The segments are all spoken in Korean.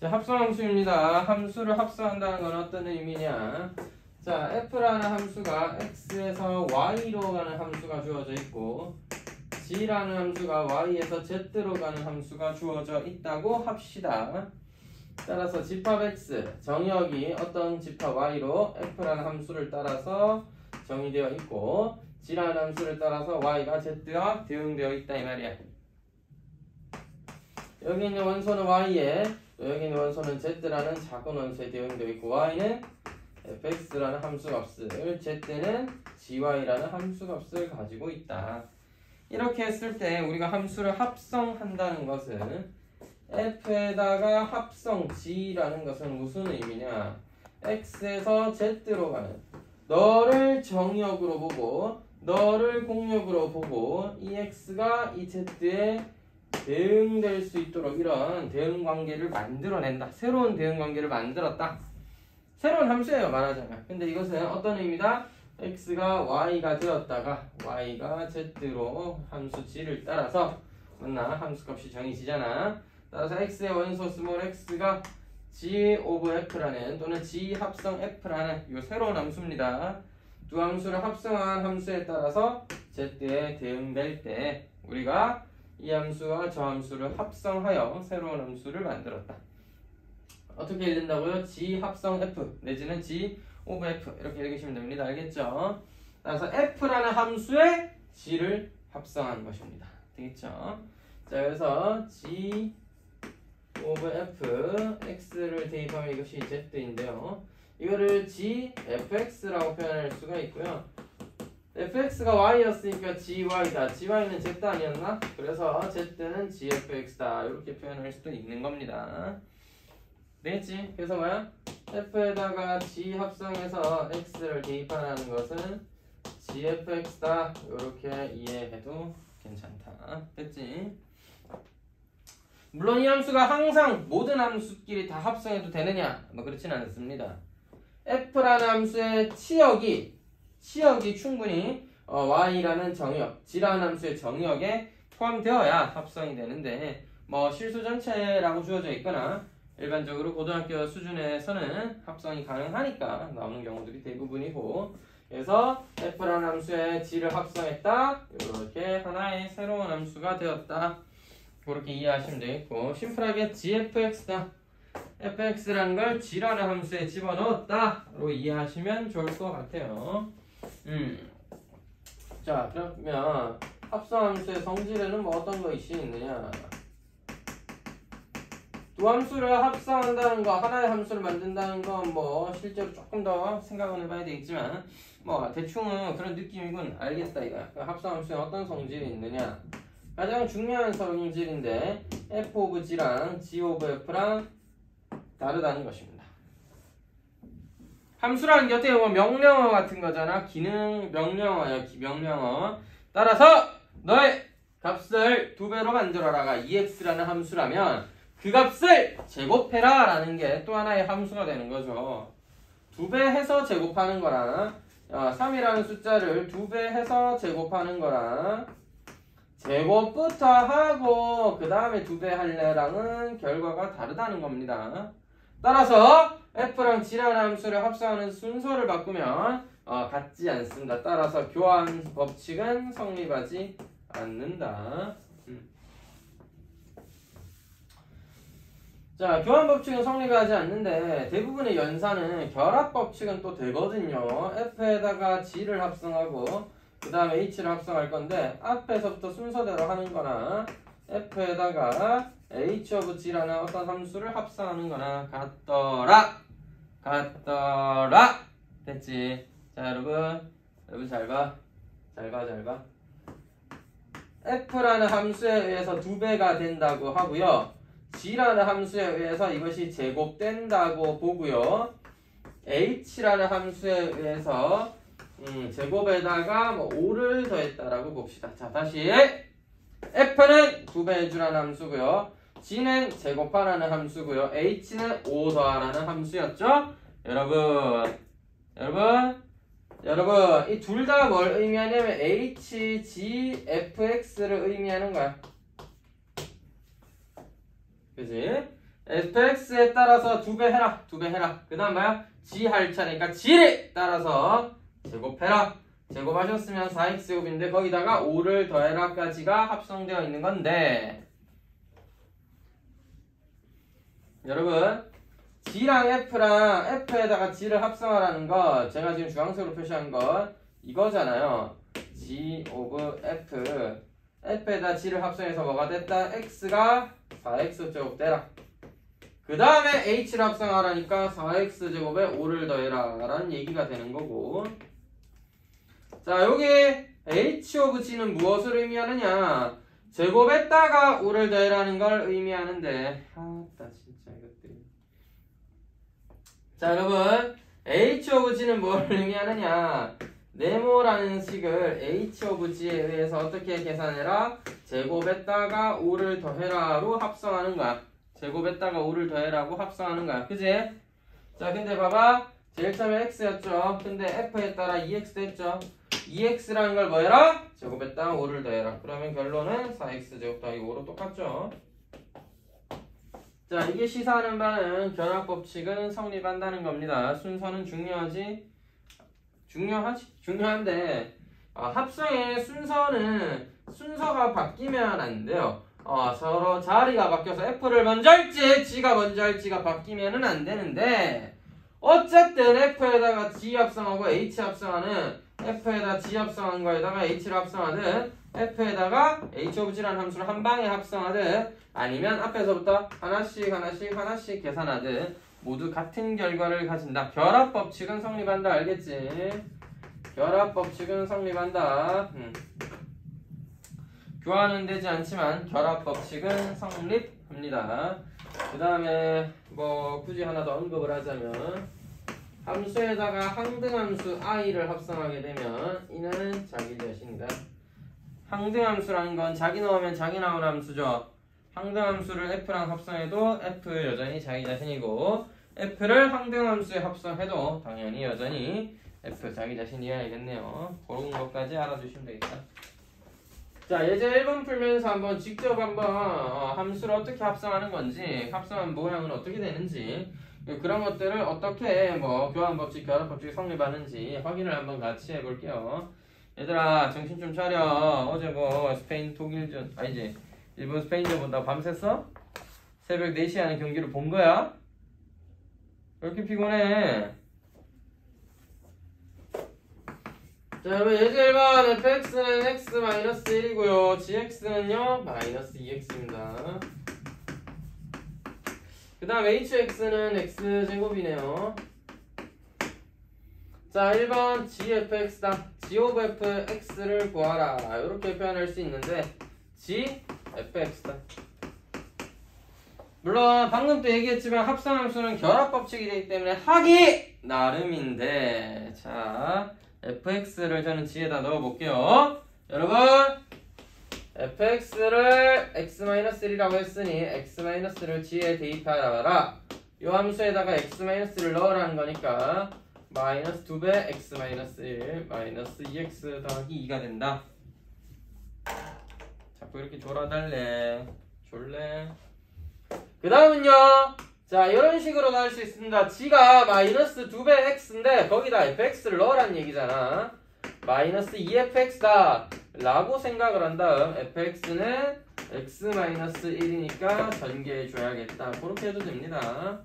자, 합성함수입니다. 함수를 합성한다는 건 어떤 의미냐? 자, f라는 함수가 x에서 y로 가는 함수가 주어져 있고 g라는 함수가 y에서 z로 가는 함수가 주어져 있다고 합시다. 따라서 집합 x, 정역이 어떤 집합 y로 f라는 함수를 따라서 정의되어 있고 g라는 함수를 따라서 y가 z와 대응되어 있다 이 말이야. 여기 있는 원소는 y에 또 여기 있는 원소는 z라는 작은 원소에 대응되어 있고 y는 fx라는 함수값을, z는 gy라는 함수값을 가지고 있다. 이렇게 했을 때 우리가 함수를 합성한다는 것은 f에다가 합성 g라는 것은 무슨 의미냐? x에서 z로 가는 너를 정역으로 보고 너를 공역으로 보고 이 x가 이 z에 대응될 수 있도록 이런 대응 관계를 만들어낸다. 새로운 대응 관계를 만들었다. 새로운 함수예요, 말하자면. 근데 이것은 어떤 의미다? x가 y가 되었다가 y가 z로 함수 g를 따라서 맞나? 함수값이 정해지잖아. 따라서 x의 원소 스몰 x가 g 오브 f라는 또는 g 합성 f라는 이 새로운 함수입니다. 두 함수를 합성한 함수에 따라서 z에 대응될 때 우리가 이 함수와 저 함수를 합성하여 새로운 함수를 만들었다. 어떻게 읽는다고요? g 합성 f 내지는 g 오브 f 이렇게 읽으시면 됩니다. 알겠죠? 따라서 f라는 함수에 g를 합성한 것입니다. 되겠죠? 자, 그래서 g 오브 f x를 대입하면 이것이 z인데요. 이거를 g fx라고 표현할 수가 있고요. fx가 y였으니까 gy다. gy는 z 아니었나? 그래서 z는 gfx다. 이렇게 표현할 수도 있는 겁니다. 되겠지? 그래서 뭐야? f에다가 g 합성해서 x를 대입하라는 것은 gfx다. 이렇게 이해해도 괜찮다. 됐지? 물론 이 함수가 항상 모든 함수끼리 다 합성해도 되느냐? 뭐 그렇진 않습니다. f라는 함수의 치역이 충분히 y라는 정역, g라는 함수의 정역에 포함되어야 합성이 되는데 뭐 실수 전체라고 주어져 있거나 일반적으로 고등학교 수준에서는 합성이 가능하니까 나오는 경우들이 대부분이고 그래서 f라는 함수에 g를 합성했다. 이렇게 하나의 새로운 함수가 되었다. 그렇게 이해하시면 되겠고 심플하게 gfx다. fx라는 걸 g라는 함수에 집어넣었다로 이해하시면 좋을 것 같아요. 자, 그러면 합성함수의 성질에는 뭐 어떤 것이 있느냐? 두 함수를 합성한다는 거, 하나의 함수를 만든다는 건 뭐 실제로 조금 더 생각은 해봐야 되겠지만 뭐 대충은 그런 느낌이군. 알겠다 이거야. 합성함수에 어떤 성질이 있느냐? 가장 중요한 성질인데 f 오브 g랑 g 오브 f랑 다르다는 것입니다. 함수라는 게 어떻게 보면 명령어 같은 거잖아. 기능 명령어야. 명령어. 따라서 너의 값을 2배로 만들어라가 ex라는 함수라면 그 값을 제곱해라 라는 게 또 하나의 함수가 되는 거죠. 2배 해서 제곱하는 거랑 3이라는 숫자를 2배 해서 제곱하는 거랑 제곱부터 하고 그 다음에 2배 할래랑은 결과가 다르다는 겁니다. 따라서 f랑 g라는 함수를 합성하는 순서를 바꾸면 같지 않습니다. 따라서 교환 법칙은 성립하지 않는다. 자, 교환 법칙은 성립하지 않는데 대부분의 연산은 결합 법칙은 또 되거든요. f에다가 g를 합성하고 그 다음에 h를 합성할 건데 앞에서부터 순서대로 하는 거나 f에다가 h of g라는 어떤 함수를 합성하는 거나 같더라. 됐지? 자, 여러분 잘 봐. f라는 함수에 의해서 2배가 된다고 하고요. g라는 함수에 의해서 이것이 제곱된다고 보고요. h라는 함수에 의해서 제곱에다가 뭐 5를 더했다라고 봅시다. 자, 다시 f는 2배 해주라는 함수고요. g는 제곱하라는 함수고요. h는 5 더하라는 함수였죠? 여러분 이 둘 다 뭘 의미하냐면 h, g, fx를 의미하는 거야. 그지? fx에 따라서 2배 해라. 2배 해라. 그 다음 뭐야? g 할 차례니까 g에 따라서 제곱해라. 제곱하셨으면 4x제곱인데 거기다가 5를 더해라까지가 합성되어 있는 건데 여러분 g랑 f에다가 g를 합성하라는 거 제가 지금 주황색으로 표시한 건 이거잖아요. g of f에다 g를 합성해서 뭐가 됐다? x가 4x제곱 되라. 그 다음에 h를 합성하라니까 4x제곱에 5를 더해라 라는 얘기가 되는 거고 자 여기 h of g는 무엇을 의미하느냐 제곱했다가 5를 더해라는 걸 의미하는데 아따 진짜 이것들이 자 여러분 h of g는 뭘 의미하느냐 네모라는 식을 h of g에 의해서 어떻게 계산해라 제곱했다가 5를 더해라로 합성하는 거야 제곱했다가 5를 더해라고 합성하는 거야 그지? 자 근데 봐봐 제일 처음에 x였죠 근데 f에 따라 2x 됐죠 2x라는 걸 뭐 해라? 제곱했다가 5를 더해라 그러면 결론은 4x제곱 더하기 5로 똑같죠 자 이게 시사하는 바는 결합법칙은 성립한다는 겁니다 순서는 중요하지? 중요한데 합성의 순서는 순서가 바뀌면 안 돼요 서로 자리가 바뀌어서 F를 먼저 할지 G가 먼저 할지가 바뀌면은 안 되는데 어쨌든 F에다가 G 합성하고 H 합성하는 F에다 G 합성한 거에다가 H를 합성하든 F에다가 H of G라는 함수를 한 방에 합성하든 아니면 앞에서부터 하나씩 계산하든 모두 같은 결과를 가진다. 결합법칙은 성립한다. 알겠지? 결합법칙은 성립한다. 교환은 되지 않지만 결합법칙은 성립합니다. 그 다음에 뭐 굳이 하나 더 언급을 하자면 함수에다가 항등함수 i를 합성하게 되면 이는 자기 자신이다. 항등함수라는 건 자기 넣으면 자기 나오는 함수죠. 항등함수를 f랑 합성해도 f 여전히 자기 자신이고 f를 항등함수에 합성해도 당연히 여전히 f 자기 자신이어야겠네요. 그런 것까지 알아두시면 되겠다. 자 예제 1번 풀면서 한번 직접 함수를 어떻게 합성하는 건지 합성한 모양은 어떻게 되는지 그런 것들을 어떻게 교환법칙, 결합법칙이 성립하는지 확인을 한번 같이 해볼게요. 얘들아 정신 좀 차려. 어제 스페인 독일전 아니지 일본 스페인전 본다고 밤샜어? 새벽 4시에 하는 경기를 본 거야? 왜 이렇게 피곤해? 자 여러분 예제 1번 fx는 x-1이고요 gx는요 -2x입니다 그 다음 hx는 x제곱이네요 자 1번 gfx다 g of fx를 구하라 이렇게 표현할 수 있는데 gfx다 물론 방금 또 얘기했지만 합성함수는 결합법칙이 되기 때문에 하기 나름인데 자 fx를 저는 g에다 넣어볼게요. 여러분 fx를 x-1이라고 했으니 x-를 g에 대입하라. 이 함수에다가 x-를 넣으라는 거니까 마이너스 2배 x-1 마이너스 2x 더하기 2가 된다. 자꾸 이렇게 졸아달래. 졸래. 그 다음은요. 자 이런 식으로 나올 수 있습니다. g가 마이너스 2배 x인데 거기다 fx를 넣으라는 얘기잖아. 마이너스 2fx다 라고 생각을 한 다음 fx는 x-1이니까 전개해줘야겠다. 그렇게 해도 됩니다.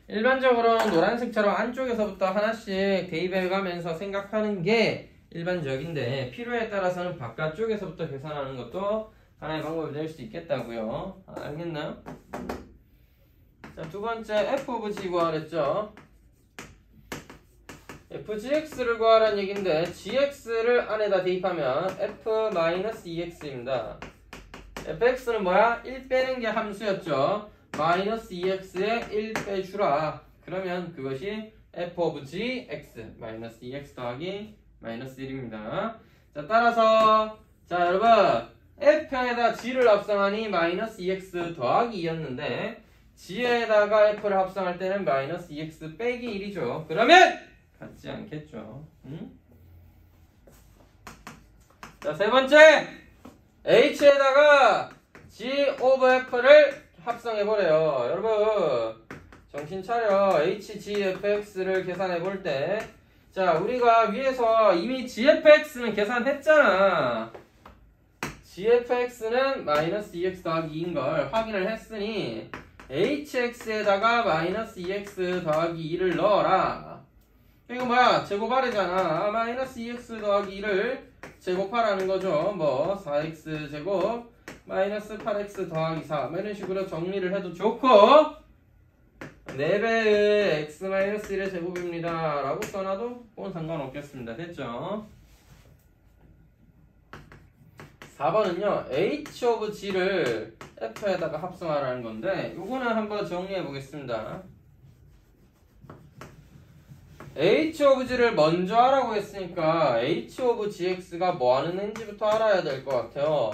일반적으로 노란색처럼 안쪽에서부터 하나씩 대입해가면서 생각하는 게 일반적인데 필요에 따라서는 바깥쪽에서부터 계산하는 것도 하나의 방법이 될 수 있겠다고요. 알겠나요? 자, 두 번째 f of g 구하랬죠. fgx를 구하라는 얘기인데 gx를 안에다 대입하면 f-2x입니다. fx는 뭐야? 1 빼는 게 함수였죠. 마이너스 2x에 1 빼주라. 그러면 그것이 f of g x 마이너스 2x 더하기 마이너스 1입니다. 자, 따라서 자 여러분 f에다 g를 합성하니 마이너스 2x 더하기 2였는데 g에다가 f를 합성할 때는 마이너스 2x 빼기 1이죠. 그러면 같지 않겠죠. 응? 자, 세 번째 h에다가 g of f를 합성해보래요. 여러분 정신 차려. HGFX를 계산해볼 때 자 우리가 위에서 이미 GFX는 계산했잖아. GFX는 마이너스 2x 더하기 2인걸 확인을 했으니 HX에다가 마이너스 2x 더하기 2를 넣어라. 이거 뭐야? 제곱하래잖아. 마이너스 2x 더하기 2를 제곱하라는 거죠. 뭐 4x 제곱 마이너스 8x 더하기 4 이런 식으로 정리를 해도 좋고 4배의 x 마이너스 1의 제곱입니다 라고 써놔도 그건 상관없겠습니다. 됐죠? 4번은요 h of g를 f에다가 합성하라는 건데 요거는 한번 정리해 보겠습니다. h of g를 먼저 하라고 했으니까 h of gx가 뭐 하는 애인지부터 알아야 될 것 같아요.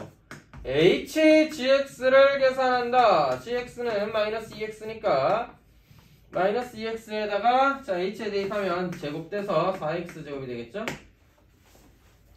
hgx를 계산한다. gx는 마이너스 2x니까 마이너스 2x에다가 자 h에 대입하면 제곱돼서 4x 제곱이 되겠죠?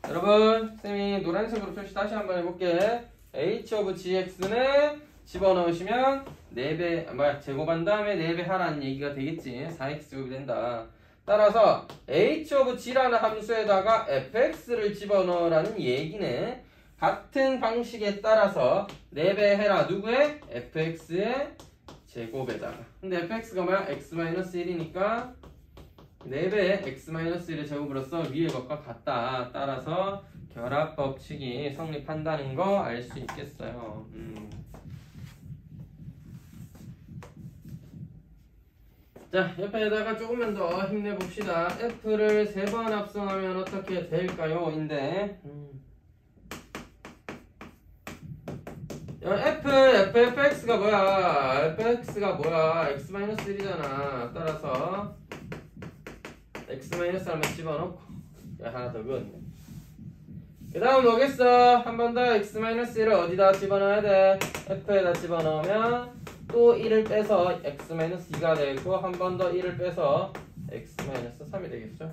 여러분 쌤이 노란색으로 표시 다시 한번 해볼게. h of gx는 집어넣으시면 4배 제곱한 다음에 4배 하라는 얘기가 되겠지. 4x 제곱이 된다. 따라서 h of g라는 함수에다가 fx를 집어넣으라는 얘기는 같은 방식에 따라서 4배 해라. 누구의? fx의 제곱에다가. 근데 fx가 뭐야? x-1이니까 4배의 x-1의 제곱으로서 위의 것과 같다. 따라서 결합 법칙이 성립한다는 거 알 수 있겠어요. 자, 옆에다가 조금만 더 힘내봅시다. f를 3번 합성하면 어떻게 될까요? 인데 fx가 뭐야? fx가 뭐야? x-1이잖아. 따라서 x-1 한번 집어넣고 하나 더 그었네. 그 다음 뭐겠어? 한 번 더 x-1을 어디다 집어넣어야 돼? f에다 집어넣으면 또 1을 빼서 x-2가 되고 한 번 더 1을 빼서 x-3이 되겠죠?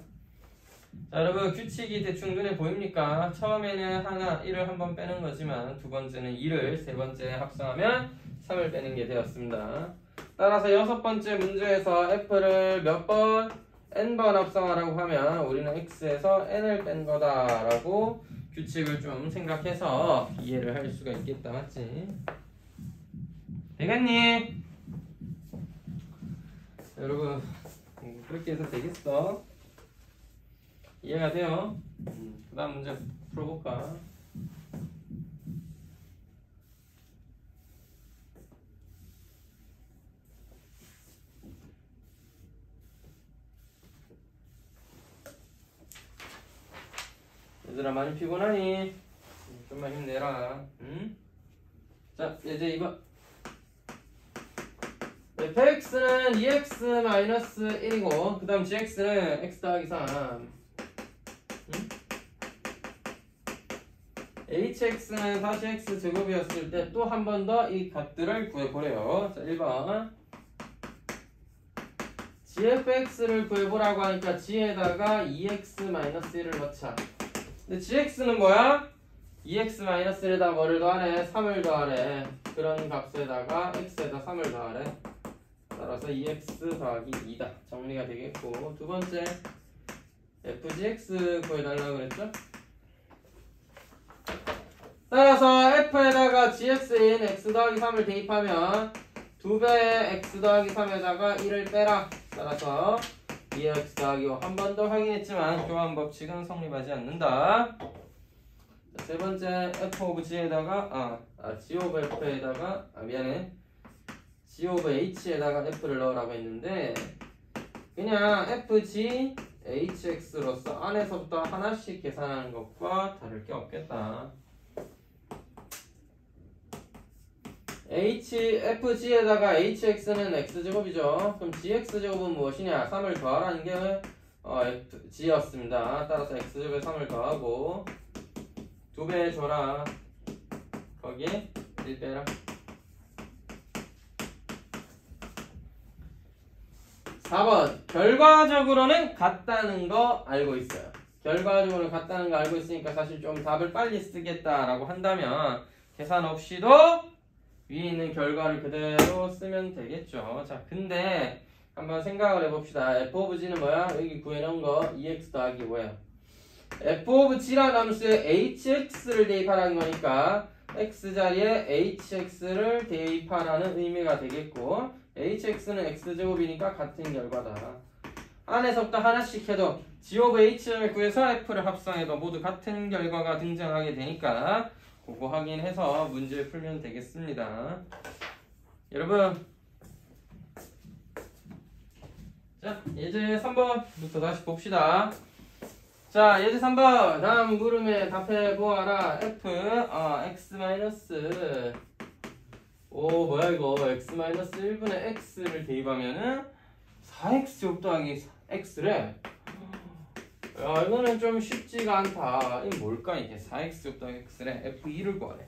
자, 여러분 규칙이 대충 눈에 보입니까? 처음에는 하나 1을 한 번 빼는 거지만 두 번째는 2를 세 번째에 합성하면 3을 빼는 게 되었습니다. 따라서 6번째 문제에서 f를 몇 번? n번 합성하라고 하면 우리는 x에서 n을 뺀 거다라고 규칙을 좀 생각해서 이해를 할 수가 있겠다. 맞지? 되겠니? 여러분 그렇게 해서 되겠어? 이해가 돼요? 그 다음 문제 풀어볼까? 얘들아 많이 피곤하니? 좀만 힘내라. 응? 자 이제 이번 fx는 2x-1이고 그 다음 gx는 x 더하기 3 hx는 다시 x 제곱이었을 때 또 한 번 더 이 값들을 구해보래요. 자 1번 gfx를 구해보라고 하니까 g에다가 2x-1을 넣자. 근데 gx는 뭐야? 2x-1에다 뭐를 더하래? 3을 더하래. 그런 값에다가 x에다 3을 더하래. 따라서 2x 더하기 2다. 정리가 되겠고 두 번째 fgx 구해달라고 그랬죠? 따라서 f에다가 gx인 x 더하기 3을 대입하면 2배의 x 더하기 3에다가 1을 빼라. 따라서 2x 더하기 5 한 번 더 확인했지만 교환 법칙은 성립하지 않는다. 자, 세 번째 f of g에다가 g of f에다가 g of h에다가 f를 넣으라고 했는데 그냥 fg hx로서 안에서부터 하나씩 계산하는 것과 다를 게 없겠다. fg에다가 hx는 x제곱이죠. 그럼 gx제곱은 무엇이냐? 3을 더하라는 게 g였습니다. 따라서 x제곱에 3을 더하고 2배 줘라. 거기에 1 빼라. 4번 결과적으로는 같다는 거 알고 있어요. 결과적으로 같다는 거 알고 있으니까 사실 좀 답을 빨리 쓰겠다라고 한다면 계산 없이도 위에 있는 결과를 그대로 쓰면 되겠죠. 자, 근데 한번 생각을 해봅시다. f of g는 뭐야? 여기 구해놓은 거 2x 더하기 5예요. f of g라는 함수에 hx를 대입하라는 거니까 x 자리에 hx를 대입하라는 의미가 되겠고, hx는 x제곱이니까 같은 결과다. 안에서부터 하나씩 해도 g of h를 구해서 f를 합성해도 모두 같은 결과가 등장하게 되니까 그거 확인해서 문제 풀면 되겠습니다. 여러분, 자, 예제 3번부터 다시 봅시다. 자, 예제 3번 다음 물음에 답해 보아라. f x 마이너스 뭐야 이거 x 마이너스 1분의 x를 대입하면은 4x 제곱 더하기 x래. 야, 이거는 좀 쉽지가 않다. 이게 뭘까 이게? 4x 제곱 더하기 x래. f2를 구하래.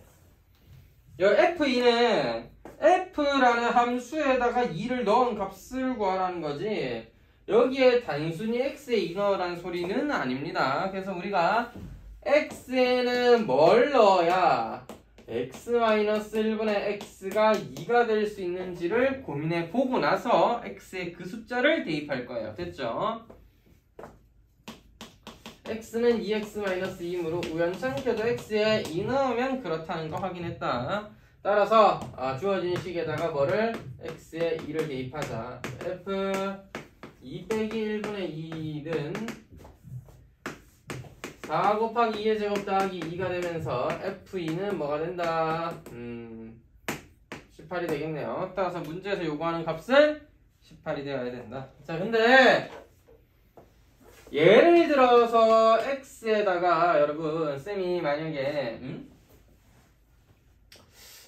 여 f2는 f라는 함수에다가 2를 넣은 값을 구하라는 거지, 여기에 단순히 x에 2 넣으라는 소리는 아닙니다. 그래서 우리가 x에는 뭘 넣어야 x-1분의 x가 2가 될 수 있는지를 고민해 보고 나서 x에 그 숫자를 대입할 거예요. 됐죠? x는 2x-2이므로 우연찮게도 x에 2 넣으면 그렇다는 거 확인했다. 따라서 주어진 식에다가 뭐를 x에 2를 대입하자. f 2 빼기 1분의 2는 4 곱하기 2의 제곱 더하기 2가 되면서 f2는 뭐가 된다? 18이 되겠네요. 따라서 문제에서 요구하는 값은 18이 되어야 된다. 자, 근데 예를 들어서 x에다가 여러분 쌤이 만약에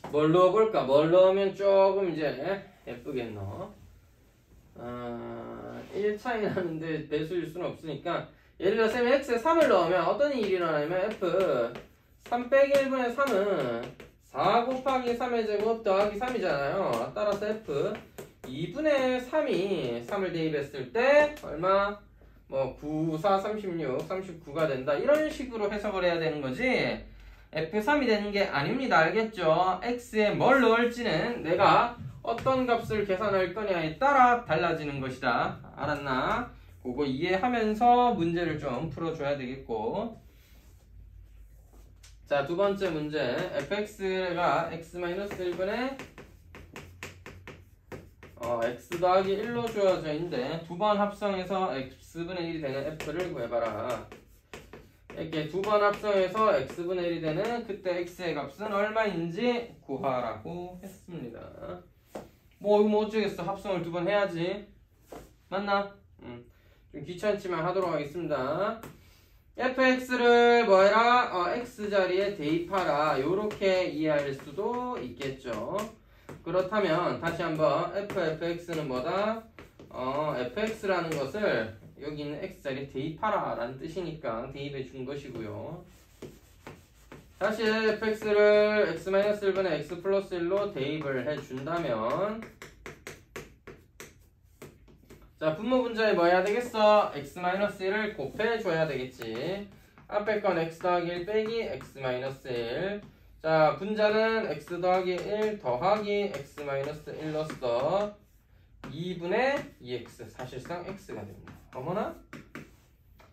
뭘 넣어볼까? 뭘 넣으면 조금 이제 예쁘겠노? 1 차이 나는데 배수일 수는 없으니까, 예를 들어 쌤이 x에 3을 넣으면 어떤 일이 일어나냐면 f 3 빼기 1분의 3은 4 곱하기 3의 제곱 더하기 3이잖아요. 따라서 f 2분의 3이 3을 대입했을 때 얼마? 9, 4, 36, 39가 된다. 이런 식으로 해석을 해야 되는 거지, f3이 되는 게 아닙니다. 알겠죠? x에 뭘 넣을지는 내가 어떤 값을 계산할 거냐에 따라 달라지는 것이다. 알았나? 그거 이해하면서 문제를 좀 풀어줘야 되겠고. 자, 두 번째 문제. fx가 x-1분의 x 더하기 1로 주어져 있는데 두 번 합성해서 x분의 1이 되는 f를 구해봐라. 이렇게 두 번 합성해서 x분의 1이 되는 그때 x의 값은 얼마인지 구하라고 했습니다. 이거 어쩌겠어. 합성을 두 번 해야지. 맞나? 좀 귀찮지만 하도록 하겠습니다. fx를 뭐해라? x자리에 대입하라. 요렇게 이해할 수도 있겠죠. 그렇다면 다시 한번 fx는 뭐다? fx라는 것을 여기 있는 x자리에 대입하라 라는 뜻이니까 대입해 준 것이고요. 다시 fx를 x-1분의 x 플러스 1로 대입을 해 준다면, 자, 분모 분자에 뭐 해야 되겠어? x-1을 곱해줘야 되겠지. 앞에 건 x 더하기 1 빼기 x-1. 자, 분자는 x 더하기 1 더하기 x-1로서 2분의 2x, 사실상 x가 됩니다. 어머나?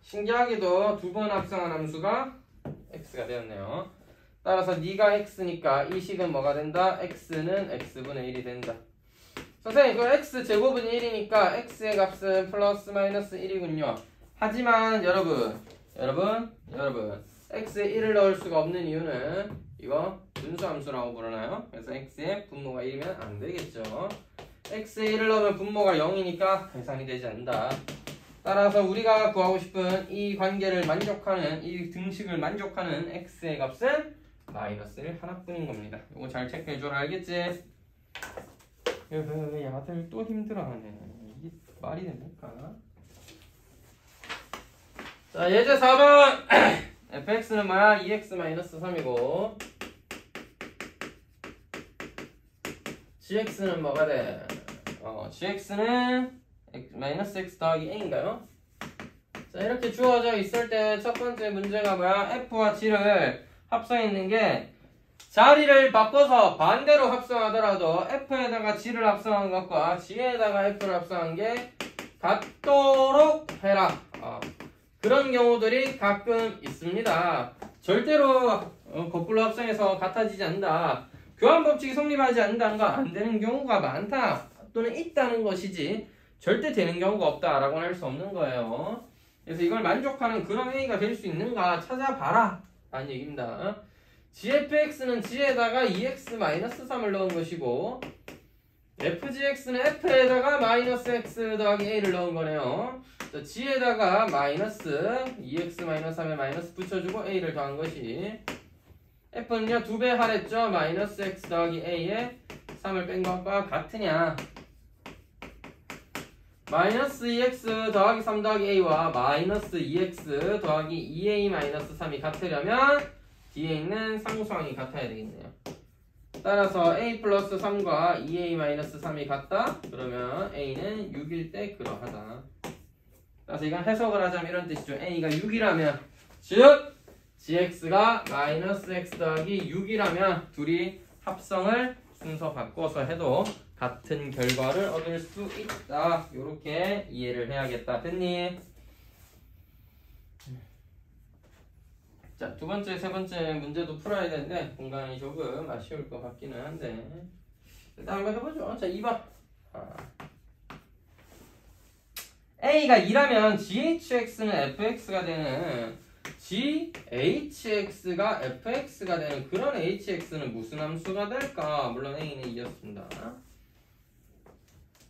신기하게도 두 번 합성한 함수가 x가 되었네요. 따라서 네가 x니까 이 식은 뭐가 된다? x는 x분의 1이 된다. 선생님, 그 x제곱은 1이니까 x의 값은 플러스 마이너스 1이군요. 하지만 여러분 x에 1을 넣을 수가 없는 이유는 이거 분수함수라고 부르나요? 그래서 x의 분모가 1이면 안 되겠죠. x에 1을 넣으면 분모가 0이니까 계산이 되지 않는다. 따라서 우리가 구하고 싶은 이 관계를 만족하는, 이 등식을 만족하는 x의 값은 마이너스 1 하나뿐인 겁니다. 이거 잘 체크해줘라. 알겠지? 야들 또 힘들어하네. 이게 말이 됩니까? 자, 예제 4번 fx는 뭐야? 2x-3이고 gx는 뭐가 돼? gx는 x 더하기 a인가요? 자, 이렇게 주어져 있을 때 첫 번째 문제가 뭐야? f와 g를 합성했는 게 자리를 바꿔서 반대로 합성하더라도 f에다가 g를 합성한 것과 g에다가 f를 합성한 게 같도록 해라. 그런 경우들이 가끔 있습니다. 절대로 거꾸로 합성해서 같아지지 않는다. 교환 법칙이 성립하지 않는다는 건 안 되는 경우가 많다. 또는 있다는 것이지 절대 되는 경우가 없다라고는 할 수 없는 거예요. 그래서 이걸 만족하는 그런 A가 될 수 있는가 찾아봐라 라는 얘기입니다. gfx는 g에다가 2x-3을 넣은 것이고 fgx는 f에다가 마이너스 x 더하기 a를 넣은 거네요. g에다가 마이너스 2x-3에 마이너스 붙여주고 a를 더한 것이 f는요 2배 하랬죠. 마이너스 x 더하기 a에 3을 뺀 것과 같으냐. 마이너스 2x 더하기 3 더하기 a와 마이너스 2x 더하기 2a 마이너스 3이 같으려면 뒤에 있는 상수항이 같아야 되겠네요. 따라서 a 플러스 3과 2a 마이너스 3이 같다? 그러면 a는 6일 때 그러하다. 따라서 이건 해석을 하자면 이런 뜻이죠. a가 6이라면 즉 gx가 마이너스 x 더하기 6이라면 둘이 합성을 순서 바꿔서 해도 같은 결과를 얻을 수 있다. 요렇게 이해를 해야겠다. 됐니? 자, 두 번째, 세 번째 문제도 풀어야 되는데 공간이 조금 아쉬울 것 같기는 한데 일단 한번 해보죠. 자, 2번 A가 2라면 GHX는 FX가 되는 GHX가 FX가 되는 그런 HX는 무슨 함수가 될까? 물론 A는 2였습니다.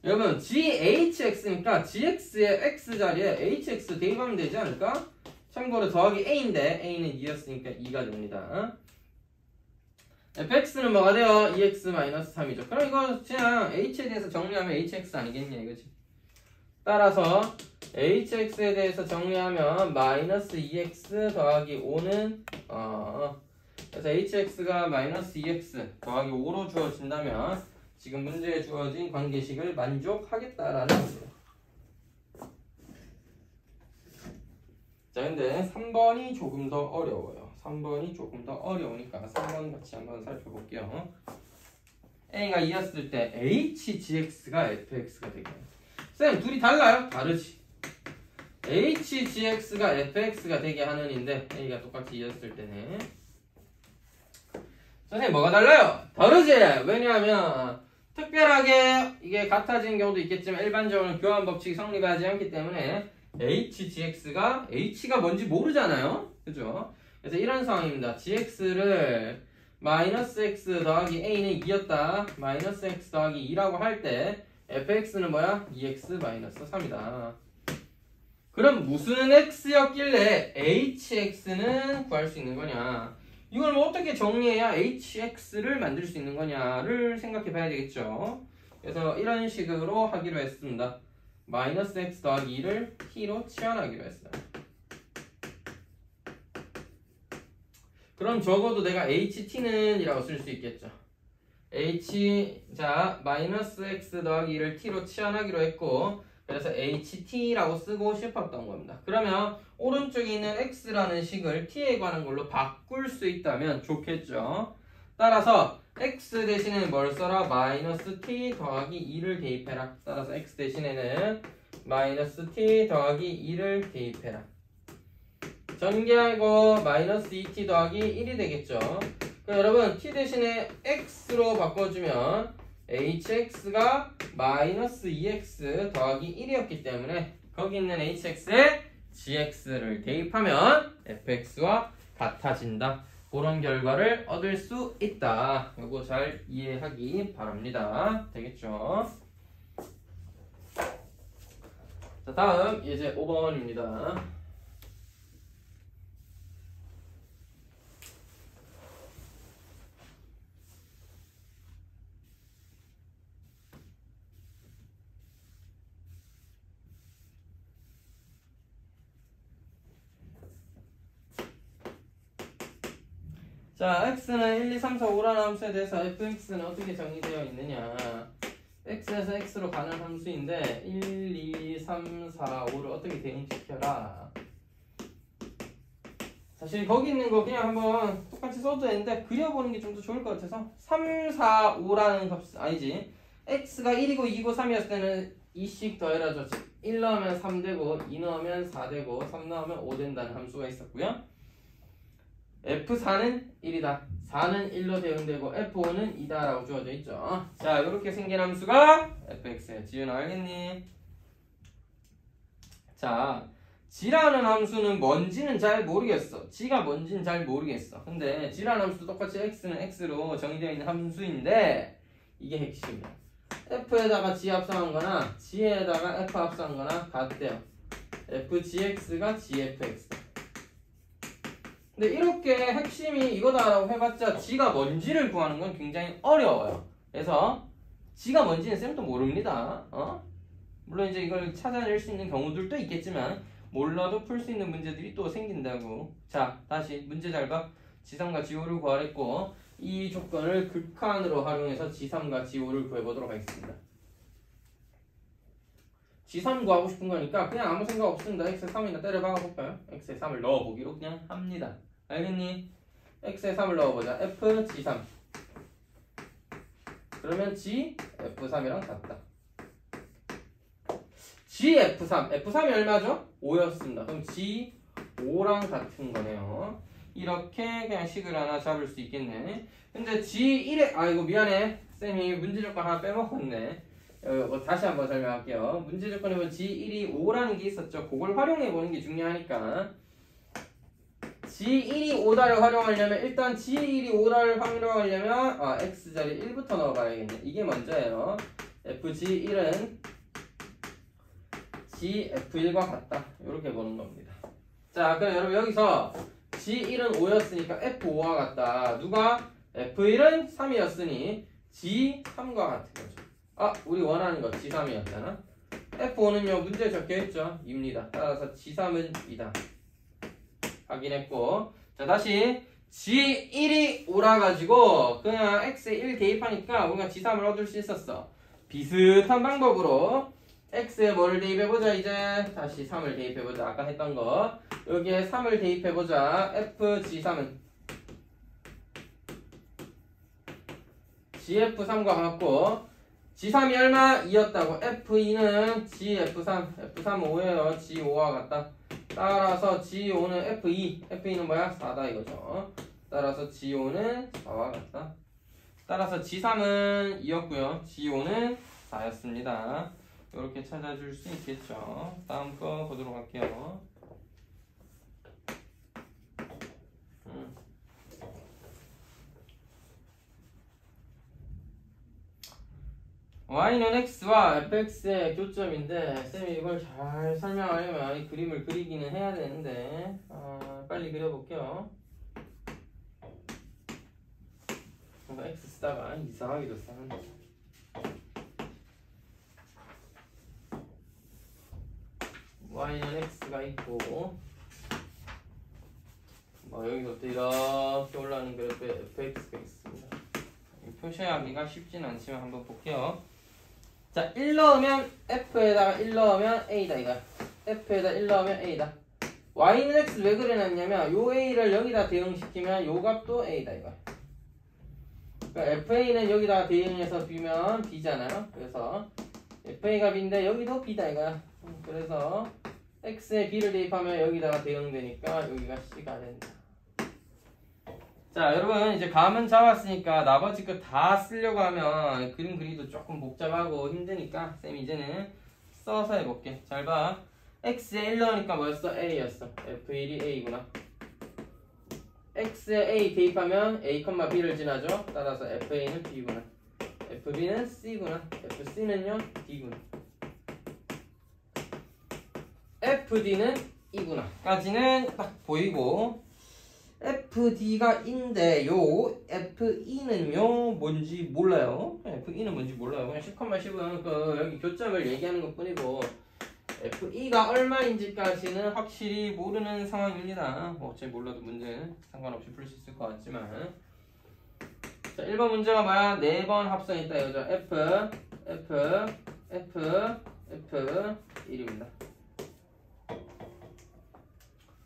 여러분 GHX니까 GX의 X자리에 HX 대입하면 되지 않을까? 참고로 더하기 A인데 A는 2였으니까 2가 됩니다. fx는 뭐가 돼요? 2x-3이죠. 그럼 이거 그냥 h에 대해서 정리하면 hx 아니겠냐 이거지. 따라서 hx에 대해서 정리하면 마이너스 2x 더하기 5는 그래서 hx가 마이너스 2x 더하기 5로 주어진다면 지금 문제에 주어진 관계식을 만족하겠다라는 겁니다. 자, 근데 3번이 조금 더 어려워요. 3번이 조금 더 어려우니까 3번 같이 한번 살펴볼게요. A가 2였을 때 HGX가 FX가 되게. 쌤, 둘이 달라요? 다르지. HGX가 FX가 되게 하는 인데 A가 똑같이 2였을 때는 선생님 뭐가 달라요? 다르지? 왜냐하면 특별하게 이게 같아지는 경우도 있겠지만 일반적으로는 교환 법칙이 성립하지 않기 때문에 HGX가 H가 뭔지 모르잖아요. 그죠? 그래서 이런 상황입니다. GX를 마이너스 X 더하기 A는 2였다. 마이너스 X 더하기 2라고 할 때 FX는 뭐야? 2X 마이너스 3이다. 그럼 무슨 X였길래 HX는 구할 수 있는 거냐? 이걸 뭐 어떻게 정리해야 HX를 만들 수 있는 거냐를 생각해 봐야 되겠죠. 그래서 이런 식으로 하기로 했습니다. 마이너스 x 더하기 2를 t로 치환하기로 했어요. 그럼 적어도 내가 ht는 이라고 쓸 수 있겠죠. 자 마이너스 x 더하기 2를 t로 치환하기로 했고 그래서 ht라고 쓰고 싶었던 겁니다. 그러면 오른쪽에 있는 x라는 식을 t에 관한 걸로 바꿀 수 있다면 좋겠죠. 따라서 x 대신에 뭘 써라? 마이너스 t 더하기 2를 대입해라. 따라서 x 대신에는 마이너스 t 더하기 2를 대입해라. 전개하고 마이너스 2t 더하기 1이 되겠죠. 그럼 여러분 t 대신에 x로 바꿔주면 hx가 마이너스 2x 더하기 1이었기 때문에 거기 있는 hx에 gx를 대입하면 fx와 같아진다. 그런 결과를 얻을 수 있다. 이거 잘 이해하기 바랍니다. 되겠죠? 자, 다음 이제 5번입니다. 자, x는 1, 2, 3, 4, 5라는 함수에 대해서 fx는 어떻게 정의되어 있느냐. x에서 x로 가는 함수인데 1, 2, 3, 4, 5를 어떻게 대응시켜라. 사실 거기 있는 거 그냥 한번 똑같이 써도 되는데 그려보는 게 좀 더 좋을 것 같아서 3, 4, 5라는 값 아니지 x가 1이고 2고 3이었을 때는 2씩 더해라죠. 1 넣으면 3 되고 2 넣으면 4 되고 3 넣으면 5 된다는 함수가 있었고요. F4는 1이다. 4는 1로 대응되고 F5는 2다 라고 주어져 있죠. 자, 이렇게 생긴 함수가 fx야. 지윤아 알겠니? 자, g라는 함수는 뭔지는 잘 모르겠어. g가 뭔지는 잘 모르겠어. 근데 g라는 함수도 똑같이 x는 x로 정의되어 있는 함수인데 이게 핵심이야. f에다가 g 합성한 거나 g에다가 f 합성한 거나 같대요. fgx가 gfx다. 근데 이렇게 핵심이 이거다라고 해봤자 g가 뭔지를 구하는 건 굉장히 어려워요. 그래서 g가 뭔지는 쌤도 모릅니다. 물론 이제 이걸 찾아낼 수 있는 경우들도 있겠지만 몰라도 풀 수 있는 문제들이 또 생긴다고. 자, 다시 문제 잘 봐. g3과 g5를 구하랬고 이 조건을 극한으로 활용해서 g3과 g5를 구해보도록 하겠습니다. g3 구하고 싶은 거니까 그냥 아무 생각 없습니다. x에 3이나 때려 박아볼까요? x에 3을 넣어보기로 그냥 합니다. 알겠니? x에 3을 넣어보자. f g3 그러면 g f3이랑 같다. g f3 f3이 얼마죠? 5였습니다. 그럼 g 5랑 같은 거네요. 이렇게 그냥 식을 하나 잡을 수 있겠네. 근데 g1에 아이고 미안해 쌤이 문제 조건 하나 빼먹었네. 다시 한번 설명할게요. 문제 조건에 보면 g1이 5라는 게 있었죠. 그걸 활용해 보는 게 중요하니까 g1이 5다를 활용하려면 일단 g1이 5다를 활용하려면 x자리 1부터 넣어봐야겠네. 이게 먼저예요. fg1은 gf1과 같다. 이렇게 보는 겁니다. 자, 그럼 여러분 여기서 g1은 5였으니까 f5와 같다. 누가? f1은 3이었으니 g3과 같은 거죠. 우리 원하는 거 g3이었잖아. f5는요 문제에 적혀있죠. 2입니다. 따라서 g3은 2다. 확인했고, 자 다시 g1이 5라 가지고 그냥 x에 1 대입하니까 우리가 g3을 얻을 수 있었어. 비슷한 방법으로 x에 뭐를 대입해보자. 이제 다시 3을 대입해보자. 아까 했던 거 여기에 3을 대입해보자. fg3은 gf3과 같고 g3이 얼마? 2였다고. f2는 gf3 f3 5예요. g5와 같다. 따라서 g5는 f2는 뭐야? 4다 이거죠. 따라서 g5는 4와 같다. 따라서 g3은 2였고요 g5는 4였습니다. 이렇게 찾아줄 수 있겠죠. 다음 거 보도록 할게요. y는 x와 fx의 교점인데 쌤이 이걸 잘 설명하려면 이 그림을 그리기는 해야 되는데 빨리 그려볼게요. 뭔가 x 쓰다가 이상하게도 쓰는데 y는 x가 있고 여기서부터 이렇게 올라가는 그래프에 fx가 있습니다. 표시하기가 쉽진 않지만 한번 볼게요. 자, 1 넣으면 f에다가 1 넣으면 a다 이거. f에다 1 넣으면 a다. y는 x 왜 그려놨냐면 요 a를 여기다 대응시키면 요 값도 a다 이거. 그러니까 fa는 여기다 대응해서 b면 b잖아요. 그래서 fa가 b인데 여기도 b다 이거야. 그래서 x에 b를 대입하면 여기다가 대응되니까 여기가 c가 된다. 자, 여러분 이제 감은 잡았으니까 나머지 거 다 쓰려고 하면 그림 그리기도 조금 복잡하고 힘드니까 쌤 이제는 써서 해볼게. 잘 봐. x에 1 넣으니까 뭐였어? a였어. f1이 a구나. x에 a 대입하면 a, b를 지나죠. 따라서 fa는 b구나. fb는 c구나. fc는요 d구나. fd는 e구나. 까지는 딱 보이고 FD가 인데 요 FE는요 뭔지 몰라요. FE는 뭔지 몰라요. 그냥 10,10은 그 여기 교점을 얘기하는 것 뿐이고 FE가 얼마인지까지는 확실히 모르는 상황입니다. 어차피 몰라도 문제는 상관없이 풀 수 있을 것 같지만 자 1번 문제가 뭐야? 4번 합성했다 이거죠. F1입니다.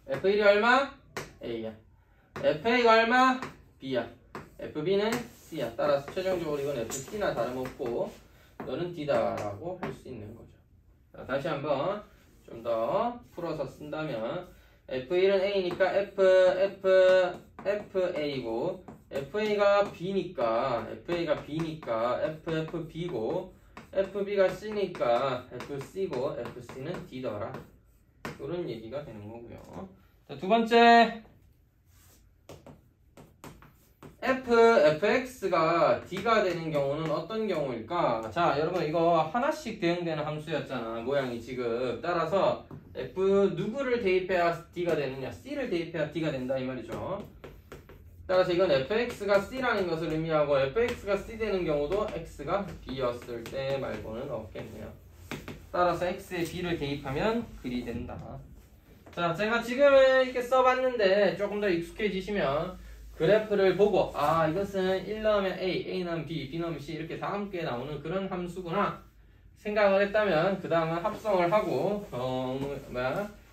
F1이 얼마? A야. FA가 얼마? B야. FB는 C야. 따라서 최종적으로 이건 FC나 다름없고 너는 D다라고 할 수 있는 거죠. 자, 다시 한번 좀 더 풀어서 쓴다면 F1은 A니까 FA고 FA가 B니까 FFB고 FB가 C니까 FC고 FC는 D더라. 이런 얘기가 되는 거고요. 자, 두 번째 fx가 d가 되는 경우는 어떤 경우일까? 자, 여러분 이거 하나씩 대응되는 함수였잖아. 모양이 지금. 따라서 f 누구를 대입해야 d가 되느냐? c를 대입해야 d가 된다 이 말이죠. 따라서 이건 fx가 c라는 것을 의미하고 fx가 c 되는 경우도 x가 b였을 때 말고는 없겠네요. 따라서 x에 b를 대입하면 글이 된다. 자, 제가 지금 이렇게 써봤는데 조금 더 익숙해지시면 그래프를 보고 아 이것은 1 넣으면 A, A 넣으면 B, B 넣으면 C 이렇게 다 함께 나오는 그런 함수구나 생각을 했다면 그 다음은 합성을 하고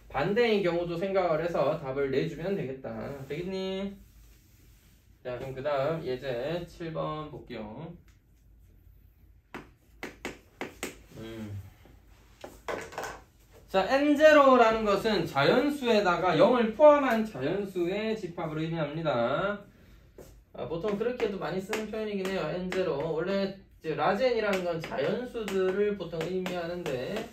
반대인 경우도 생각을 해서 답을 내주면 되겠다. 되겠니? 자, 그럼 그 다음 예제 7번 볼게요. 자, n0라는 것은 자연수에다가 0을 포함한 자연수의 집합을 의미합니다. 보통 그렇게도 많이 쓰는 표현이긴 해요. n0 원래 라젠이라는 건 자연수들을 보통 의미하는데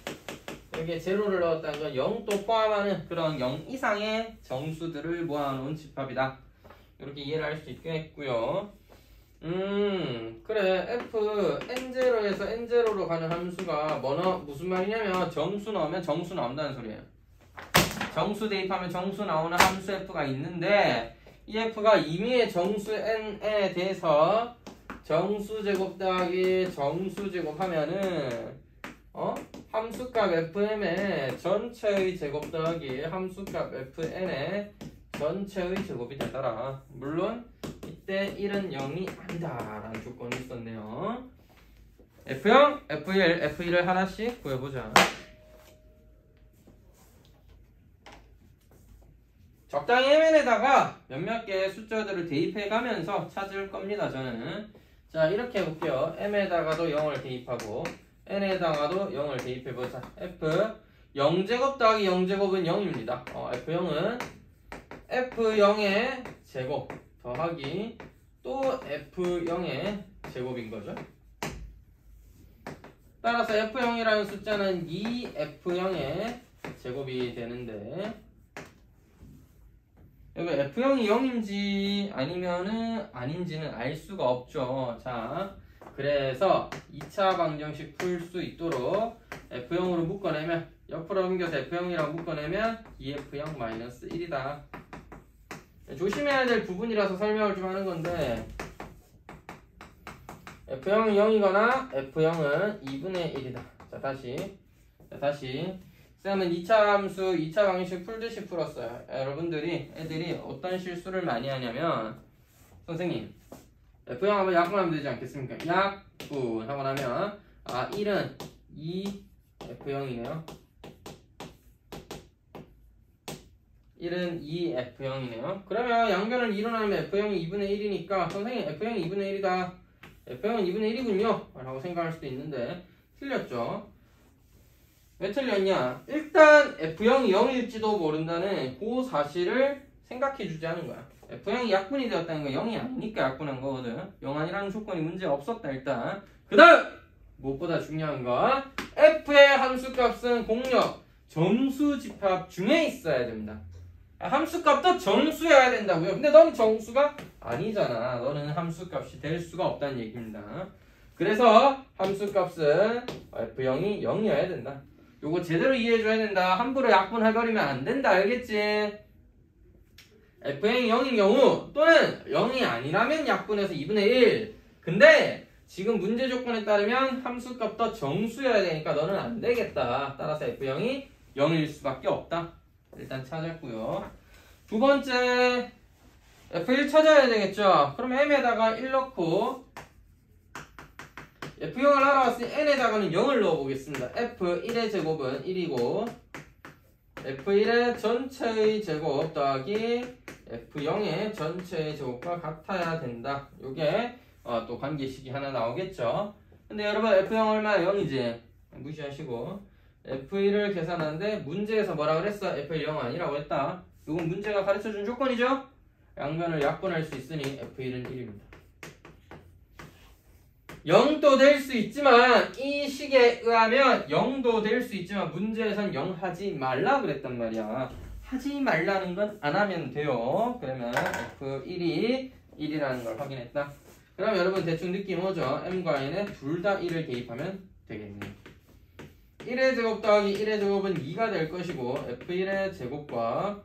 여기에 제로를 넣었다는 건 0도 포함하는 그런 0 이상의 정수들을 모아놓은 집합이다. 이렇게 이해를 할 수 있겠고요. 그래 f n0에서 n0로 가는 함수가 무슨 말이냐면 정수 넣으면 정수 나온다는 소리예요. 정수 대입하면 정수 나오는 함수 f가 있는데 이 f가 임의의 정수 n에 대해서 정수 제곱 더하기 정수 제곱 하면은 함수값 fm의 전체의 제곱 더하기 함수값 fn의 전체의 제곱이 되더라. 물론 이때 1은 0이 아니다 라는 조건이 있었네요. F0, F1, F1을 하나씩 구해보자. 적당히 mn에다가 몇몇 개의 숫자들을 대입해가면서 찾을 겁니다. 저는 자 이렇게 해볼게요. m에다가도 0을 대입하고 n에다가도 0을 대입해보자. F 0제곱 더하기 0제곱은 0입니다. F0은 F0의 제곱 더하기 또 F0의 제곱인 거죠. 따라서 F0이라는 숫자는 2F0의 제곱이 되는데 여기 F0이 0인지 아니면은 아닌지는 알 수가 없죠. 자, 그래서 2차 방정식 풀 수 있도록 F0으로 묶어내면 옆으로 옮겨서 F0이라고 묶어내면 2F0-1이다. 조심해야 될 부분이라서 설명을 좀 하는 건데 F0은 0이거나 F0은 2분의 1이다. 자, 다시 쌤은 2차 함수 2차 방정식 풀듯이 풀었어요. 애들이 어떤 실수를 많이 하냐면 선생님 F0 하면 약분하면 되지 않겠습니까? 약분하고 나면 1은 2F0이네요. 1은 2F0이네요. 그러면 양변을 이뤄나면 F0이 2분의 1이니까 선생님 F0이 2분의 1이다. F0은 2분의 1이군요 라고 생각할 수도 있는데 틀렸죠. 왜 틀렸냐? 일단 F0이 0일지도 모른다는 그 사실을 생각해주지 않은 거야. F0이 약분이 되었다는 건 0이 아니니까 약분한 거거든. 0 아니라는 조건이 문제 없었다 일단. 그 다음! 무엇보다 중요한 건 F의 함수값은 공역, 정수 집합 중에 있어야 됩니다. 함수값도 정수여야 된다고요. 근데 너는 정수가 아니잖아. 너는 함수값이 될 수가 없다는 얘기입니다. 그래서 함수값은 F0이 0이어야 된다. 요거 제대로 이해해줘야 된다. 함부로 약분해버리면 안 된다. 알겠지? Fn이 0인 경우 또는 0이 아니라면 약분해서 2분의 1. 근데 지금 문제 조건에 따르면 함수값도 정수여야 되니까 너는 안 되겠다. 따라서 F0이 0일 수밖에 없다. 일단 찾았고요. 두 번째 F1 찾아야 되겠죠. 그럼 m에다가 1 넣고 F0을 알아봤으니 n에다가는 0을 넣어보겠습니다. F1의 제곱은 1이고 F1의 전체의 제곱 더하기 F0의 전체 제곱과 같아야 된다. 요게 또 관계식이 하나 나오겠죠. 근데 여러분 F0 얼마야? 0이지? 무시하시고 F1을 계산하는데 문제에서 뭐라 그랬어? F1 0 아니라고 했다. 이건 문제가 가르쳐준 조건이죠? 양변을 약분할 수 있으니 F1은 1입니다. 0도 될 수 있지만 이 식에 의하면 0도 될 수 있지만 문제에선 0 하지 말라 그랬단 말이야. 하지 말라는 건 안 하면 돼요. 그러면 F1이 1이라는 걸 확인했다. 그럼 여러분 대충 느낌 오죠? M과 N에 둘 다 1을 대입하면 되겠네요. 1의 제곱 더하기 1의 제곱은 2가 될 것이고 F1의 제곱과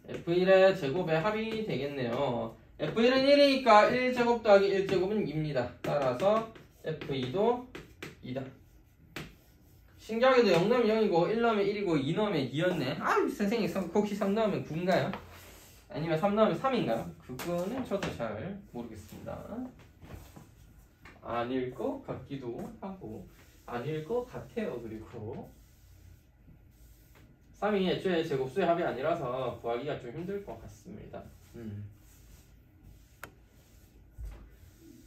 F1의 제곱의 합이 되겠네요. F1은 1이니까 1제곱 더하기 1제곱은 2입니다. 따라서 F2도 2다. 신기하게도 0 넣으면 0이고 1 넣으면 1이고 2 넣으면 2였네. 아, 선생님 혹시 3 넣으면 9인가요? 아니면 3 넣으면 3인가요? 그거는 저도 잘 모르겠습니다. 아닐 것 같기도 하고 아닐 것 같아요. 그리고 3이 애초에 제곱수의 합이 아니라서 구하기가 좀 힘들 것 같습니다.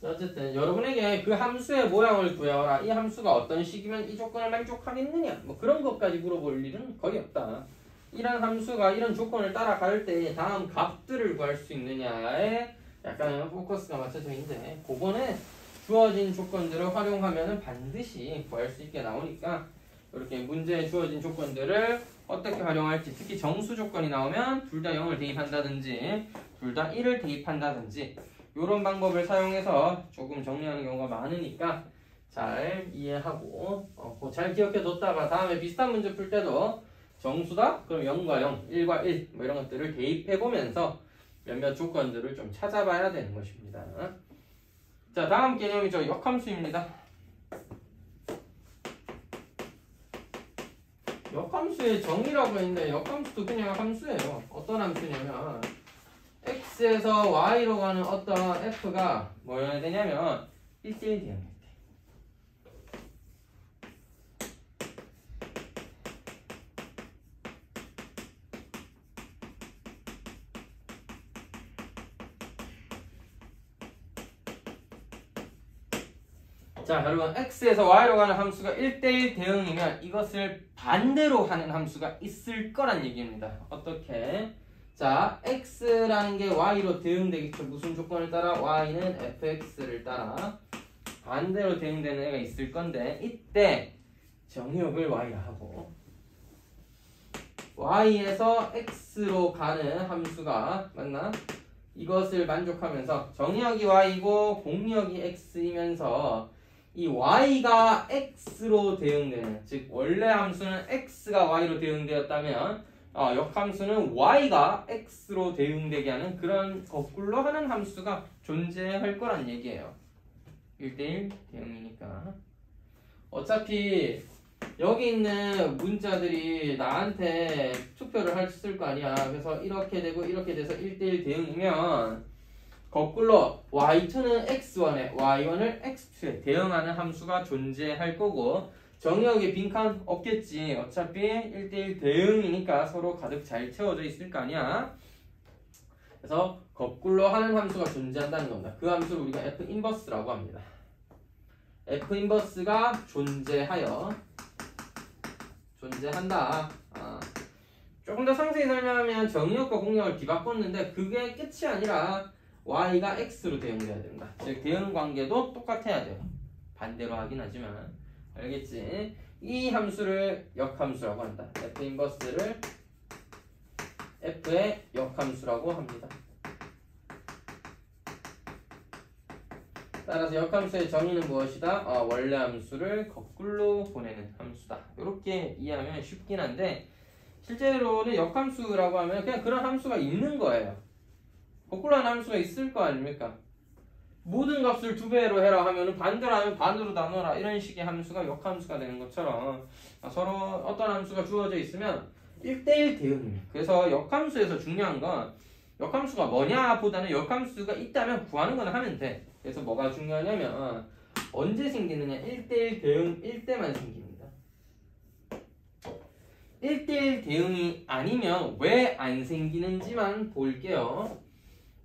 어쨌든 여러분에게 그 함수의 모양을 구해라. 이 함수가 어떤 식이면 이 조건을 만족하겠느냐 뭐 그런 것까지 물어볼 일은 거의 없다. 이런 함수가 이런 조건을 따라갈 때 다음 값들을 구할 수 있느냐에 약간 포커스가 맞춰져 있는데 그거는 주어진 조건들을 활용하면 반드시 구할 수 있게 나오니까 이렇게 문제에 주어진 조건들을 어떻게 활용할지 특히 정수 조건이 나오면 둘 다 0을 대입한다든지 둘 다 1을 대입한다든지 이런 방법을 사용해서 조금 정리하는 경우가 많으니까 잘 이해하고 잘 기억해 뒀다가 다음에 비슷한 문제 풀 때도 정수다? 그럼 0과 0, 1과 1 뭐 이런 것들을 대입해 보면서 몇몇 조건들을 좀 찾아봐야 되는 것입니다. 자, 다음 개념이죠. 역함수입니다. 역함수의 정의라고 했는데 역함수도 그냥 함수예요. 어떤 함수냐면 x에서 y로 가는 어떤 f가 뭐여야 되냐면 1대1 대응해야 돼. 자, 여러분 x에서 y로 가는 함수가 1대1 대응이면 이것을 반대로 하는 함수가 있을 거란 얘기입니다. 어떻게? 자, x라는 게 y로 대응되겠죠. 무슨 조건을 따라? y는 fx를 따라 반대로 대응되는 애가 있을 건데 이때 정의역을 y라 하고 y에서 x로 가는 함수가 맞나? 이것을 만족하면서 정의역이 y고 공역이 x이면서 이 y가 x로 대응되는 즉 원래 함수는 x가 y로 대응되었다면 역함수는 y가 x로 대응되게 하는 그런 거꾸로 하는 함수가 존재할 거란 얘기예요. 1대1 대응이니까. 어차피 여기 있는 문자들이 나한테 투표를 했을 거 아니야. 그래서 이렇게 되고 이렇게 돼서 1대1 대응이면 거꾸로 y2는 x1에 y1을 x2에 대응하는 함수가 존재할 거고 정의역에 빈칸 없겠지. 어차피 1대1 대응이니까 서로 가득 잘 채워져 있을 거 아니야. 그래서 거꾸로 하는 함수가 존재한다는 겁니다. 그 함수를 우리가 f 인버스라고 합니다. f 인버스가 존재한다. 조금 더 상세히 설명하면 정의역과 공역을 뒤바꿨는데 그게 끝이 아니라 y가 x로 대응돼야 된다. 즉 대응 관계도 똑같아야 돼요. 반대로 하긴 하지만 알겠지? 이 함수를 역함수라고 한다. f 인버스를 f의 역함수라고 합니다. 따라서 역함수의 정의는 무엇이다? 원래 함수를 거꾸로 보내는 함수다. 이렇게 이해하면 쉽긴 한데 실제로는 역함수라고 하면 그냥 그런 함수가 있는 거예요. 거꾸로 하는 함수가 있을 거 아닙니까? 모든 값을 2배로 해라 하면은 반대로 하면 반으로 나눠라 이런 식의 함수가 역함수가 되는 것처럼 서로 어떤 함수가 주어져 있으면 1대1 대응입니다. 그래서 역함수에서 중요한 건 역함수가 뭐냐 보다는 역함수가 있다면 구하는 건 하면 돼. 그래서 뭐가 중요하냐면 언제 생기느냐 1대1 대응 1대만 생깁니다. 1대1 대응이 아니면 왜 안 생기는지만 볼게요.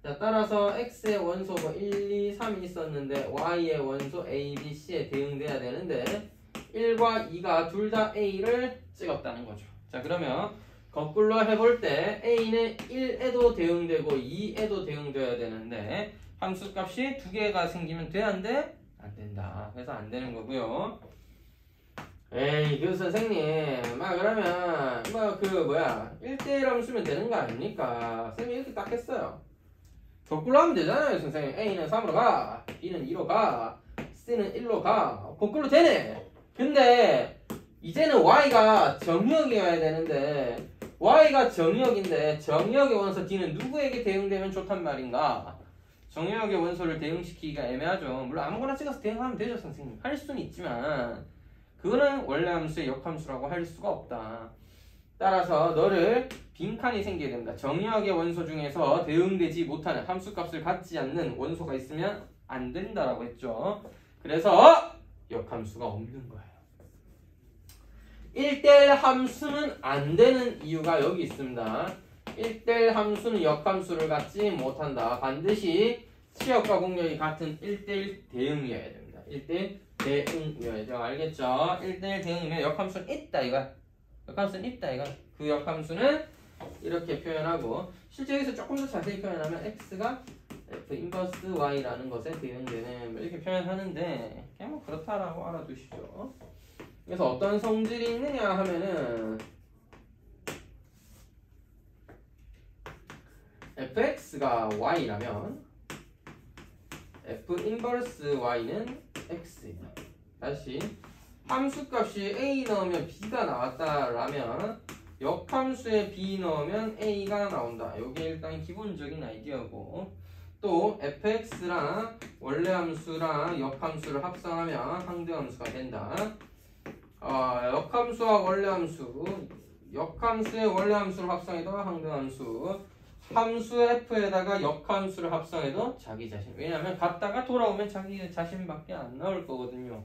자, 따라서 x의 원소 뭐 1, 2, 3이 있었는데 y의 원소 a, b, c에 대응돼야 되는데 1과 2가 둘 다 a를 찍었다는 거죠. 자, 그러면 거꾸로 해볼 때 a는 1에도 대응되고 2에도 대응돼야 되는데 함수값이 두 개가 생기면 돼? 안 돼? 안 된다. 그래서 안 되는 거고요. 에이, 그 선생님, 그러면 1대1 하면 쓰면 되는 거 아닙니까? 선생님이 이렇게 딱 했어요. 거꾸로 하면 되잖아요, 선생님. A는 3으로 가, B는 2로 가, C는 1로 가. 거꾸로 되네. 근데 이제는 Y가 정의역이어야 되는데 Y가 정의역인데 정의역의 원소 D는 누구에게 대응되면 좋단 말인가? 정의역의 원소를 대응시키기가 애매하죠. 물론 아무거나 찍어서 대응하면 되죠, 선생님. 할 수는 있지만 그거는 원래 함수의 역함수라고 할 수가 없다. 따라서 너를 빈칸이 생겨야 됩니다. 정의역의 원소 중에서 대응되지 못하는 함수값을 갖지 않는 원소가 있으면 안 된다라고 했죠. 그래서 역함수가 없는 거예요. 1대1 함수는 안 되는 이유가 여기 있습니다. 1대1 함수는 역함수를 갖지 못한다. 반드시 치역과 공역이 같은 1대1 대응이어야 됩니다. 1대1 대응이어야죠. 알겠죠? 1대1 대응이면 역함수는 있다 이거야. 역함수는 있다 이거. 그 역함수는 이렇게 표현하고 실제 여기서 조금 더 자세히 표현하면 x가 f 인버스 y라는 것에 대응되는 이렇게 표현하는데 그냥 뭐 그렇다라고 알아두시죠. 그래서 어떤 성질이 있느냐 하면은 fx가 y라면 f 인버스 y는 x이다. 다시 함수값이 a 넣으면 b가 나왔다라면 역함수에 b 넣으면 a가 나온다. 이게 일단 기본적인 아이디어고 또 fx랑 원래 함수랑 역함수를 합성하면 상대함수가 된다. 역함수와 원래 함수, 역함수의 원래 함수를 합성해도 항등함수, 함수 f에다가 역함수를 합성해도 자기 자신. 왜냐하면 갔다가 돌아오면 자기 자신밖에 안 나올 거거든요.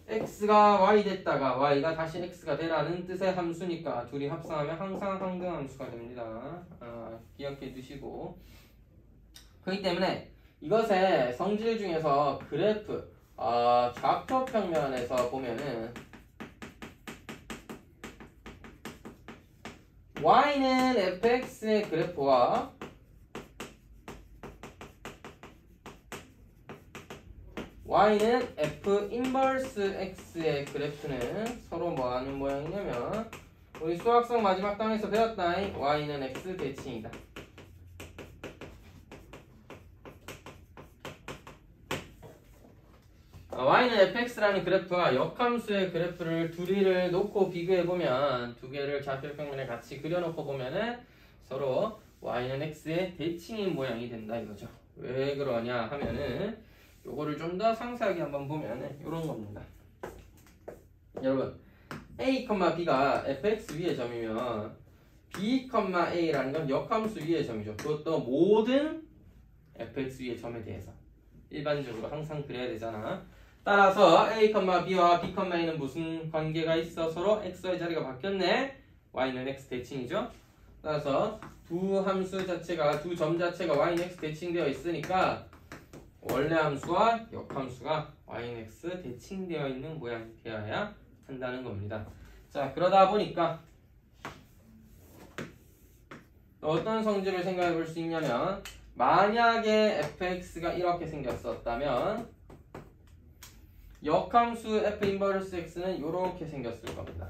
x가 y 됐다가 y가 다시 x가 되라는 뜻의 함수니까 둘이 합성하면 항상 항등함수가 됩니다. 기억해 두시고. 그렇기 때문에 이것의 성질 중에서 그래프 좌표평면에서 보면은 y는 fx의 그래프와 y는 f 인버스 x의 그래프는 서로 뭐 하는 모양이냐면 우리 수학성 마지막 단에서 배웠다. y는 x 대칭이다. y는 fx라는 그래프와 역함수의 그래프를 둘이를 놓고 비교해보면 두 개를 좌표평면에 같이 그려놓고 보면은 서로 y는 x의 대칭인 모양이 된다 이거죠. 왜 그러냐 하면은 요거를 좀 더 상세하게 한번 보면은 요런 겁니다. 여러분 a, b가 fx 위의 점이면 b, a라는 건 역함수 위의 점이죠. 그것도 모든 fx 위의 점에 대해서 일반적으로 항상 그래야 되잖아. 따라서 a, b와 b, a는 무슨 관계가 있어? 서로 x의 자리가 바뀌었네. y는 x 대칭이죠. 따라서 두 함수 자체가 두 점 자체가 y는 x 대칭되어 있으니까 원래 함수와 역함수가 y는 x 대칭되어 있는 모양이 되어야 한다는 겁니다. 자, 그러다 보니까 어떤 성질을 생각해 볼 수 있냐면 만약에 fx가 이렇게 생겼었다면 역함수 f 인버스 x는 이렇게 생겼을 겁니다.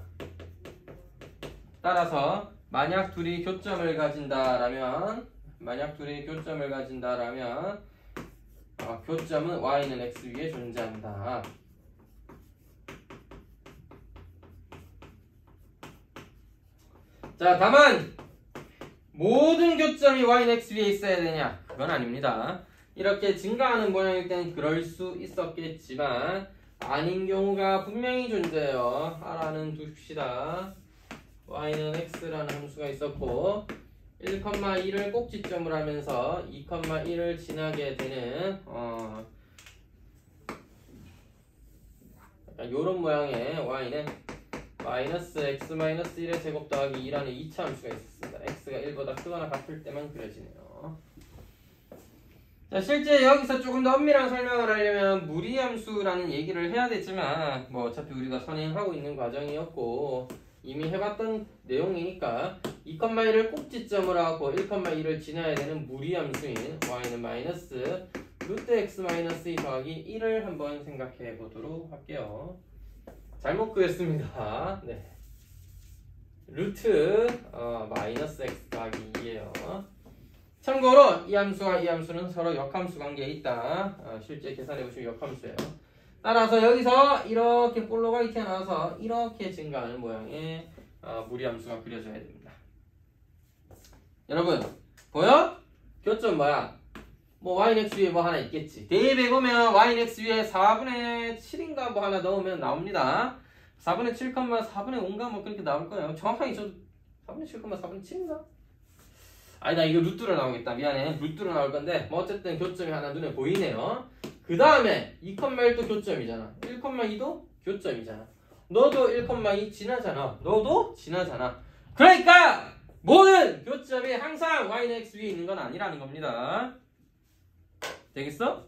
따라서 만약 둘이 교점을 가진다라면 교점은 y는 x 위에 존재한다. 자, 다만 모든 교점이 y는 x 위에 있어야 되냐? 그건 아닙니다. 이렇게 증가하는 모양일 때는 그럴 수 있었겠지만 아닌 경우가 분명히 존재해요. 알아는 둡시다. y는 x라는 함수가 있었고 1,2를 꼭지점으로 하면서 2,1을 지나게 되는 약간 요런 모양의 y는 마이너스 x 마이너스 1의 제곱 더하기 2라는 2차 함수가 있었습니다. x가 1보다 크거나 같을 때만 그려지네요. 자, 실제 여기서 조금 더 엄밀한 설명을 하려면 무리함수라는 얘기를 해야 되지만 뭐 어차피 우리가 선행하고 있는 과정이었고 이미 해봤던 내용이니까 2,1을 꼭지점으로 하고 1,2를 지나야 되는 무리함수인 y는 마이너스 루트 x 마이너스 2 더하기 1을 한번 생각해 보도록 할게요. 잘못 그렸습니다. 네. 루트 마이너스 x 더하기 2예요. 참고로 이 함수와 이 함수는 서로 역함수 관계에 있다. 실제 계산해보시면 역함수예요. 따라서 여기서 이렇게 볼로가 튀어나와서 이렇게 증가하는 모양의 무리함수가 그려져야 됩니다. 여러분 보여? 교점 뭐야? 뭐 yx 위에 뭐 하나 있겠지. 대입해 보면 yx 위에 4분의 7인가 뭐 하나 넣으면 나옵니다. 4분의 7, 4분의 5인가 뭐 그렇게 나올 거예요. 정확하게 저도 4분의 7, 4분의 7인가? 아니다, 이거 루트로 나오겠다. 미안해. 루트로 나올 건데 뭐 어쨌든 교점이 하나 눈에 보이네요. 그 다음에 2,1도 교점이잖아. 1,2도 교점이잖아. 너도 1,2 지나잖아. 너도 지나잖아. 그러니까 모든 교점이 항상 y는 x 위에 있는 건 아니라는 겁니다. 되겠어?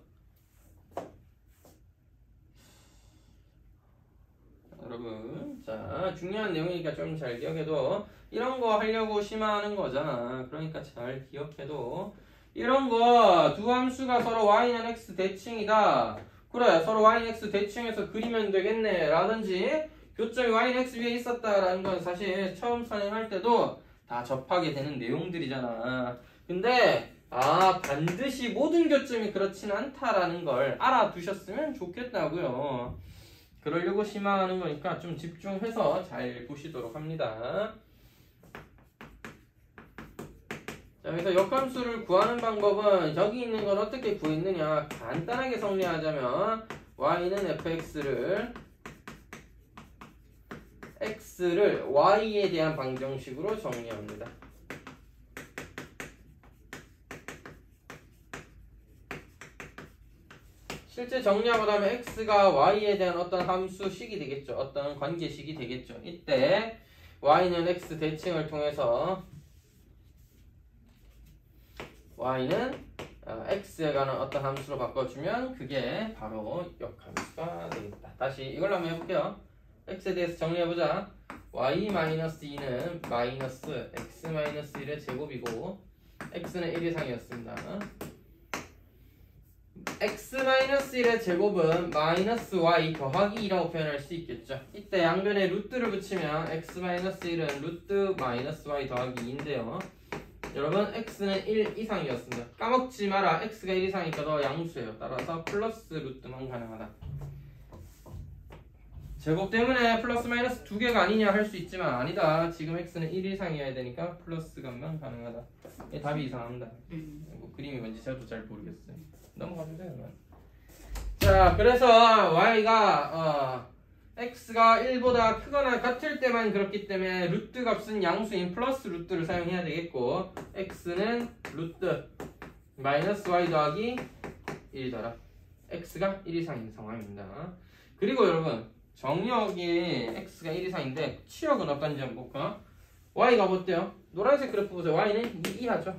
여러분, 자, 중요한 내용이니까 좀 잘 기억해도 이런 거 하려고 심화하는 거잖아. 그러니까 잘 기억해도 이런 거 두 함수가 서로 y는 x 대칭이다. 그래, 서로 y는 x 대칭해서 그리면 되겠네 라든지 교점이 y는 x 위에 있었다라는 건 사실 처음 선행할 때도 다 접하게 되는 내용들이잖아. 근데 반드시 모든 교점이 그렇진 않다라는 걸 알아두셨으면 좋겠다고요. 그러려고 심화하는 거니까 좀 집중해서 잘 보시도록 합니다. 자, 그래서 역함수를 구하는 방법은 여기 있는 건 어떻게 구했느냐. 간단하게 정리하자면 y는 fx를 x를 y에 대한 방정식으로 정리합니다. 실제 정리하고 나면 x가 y에 대한 어떤 함수식이 되겠죠. 어떤 관계식이 되겠죠. 이때 y는 x 대칭을 통해서 y는 x에 관한 어떤 함수로 바꿔주면 그게 바로 역함수가 되겠다. 다시 이걸로 한번 해볼게요. x에 대해서 정리해보자. y-2는 마이너스 x-1의 제곱이고 x는 1 이상이었습니다. x-1의 제곱은 마이너스 y 더하기 2라고 표현할 수 있겠죠. 이때 양변에 루트를 붙이면 x-1은 루트 마이너스 y 더하기 2인데요. 여러분 x는 1 이상이었습니다. 까먹지 마라. x가 1 이상이니까 너 양수예요. 따라서 플러스 루트만 가능하다. 제곱 때문에 플러스 마이너스 두 개가 아니냐 할 수 있지만 아니다. 지금 x는 1 이상이어야 되니까 플러스 값만 가능하다. 답이 이상합니다. 뭐 그림이 뭔지 저도 잘 모르겠어요. 넘어가면 돼요. 자, 그래서 y가 x가 1보다 크거나 같을 때만 그렇기 때문에 루트 값은 양수인 플러스 루트를 사용해야 되겠고 x는 루트 마이너스 y 더하기 1이더라. x가 1 이상인 상황입니다. 그리고 여러분 정역이 x가 1 이상인데 치역은 어떤지 한번 볼까? y가 어때요? 노란색 그래프 보세요. y는 2 이하죠.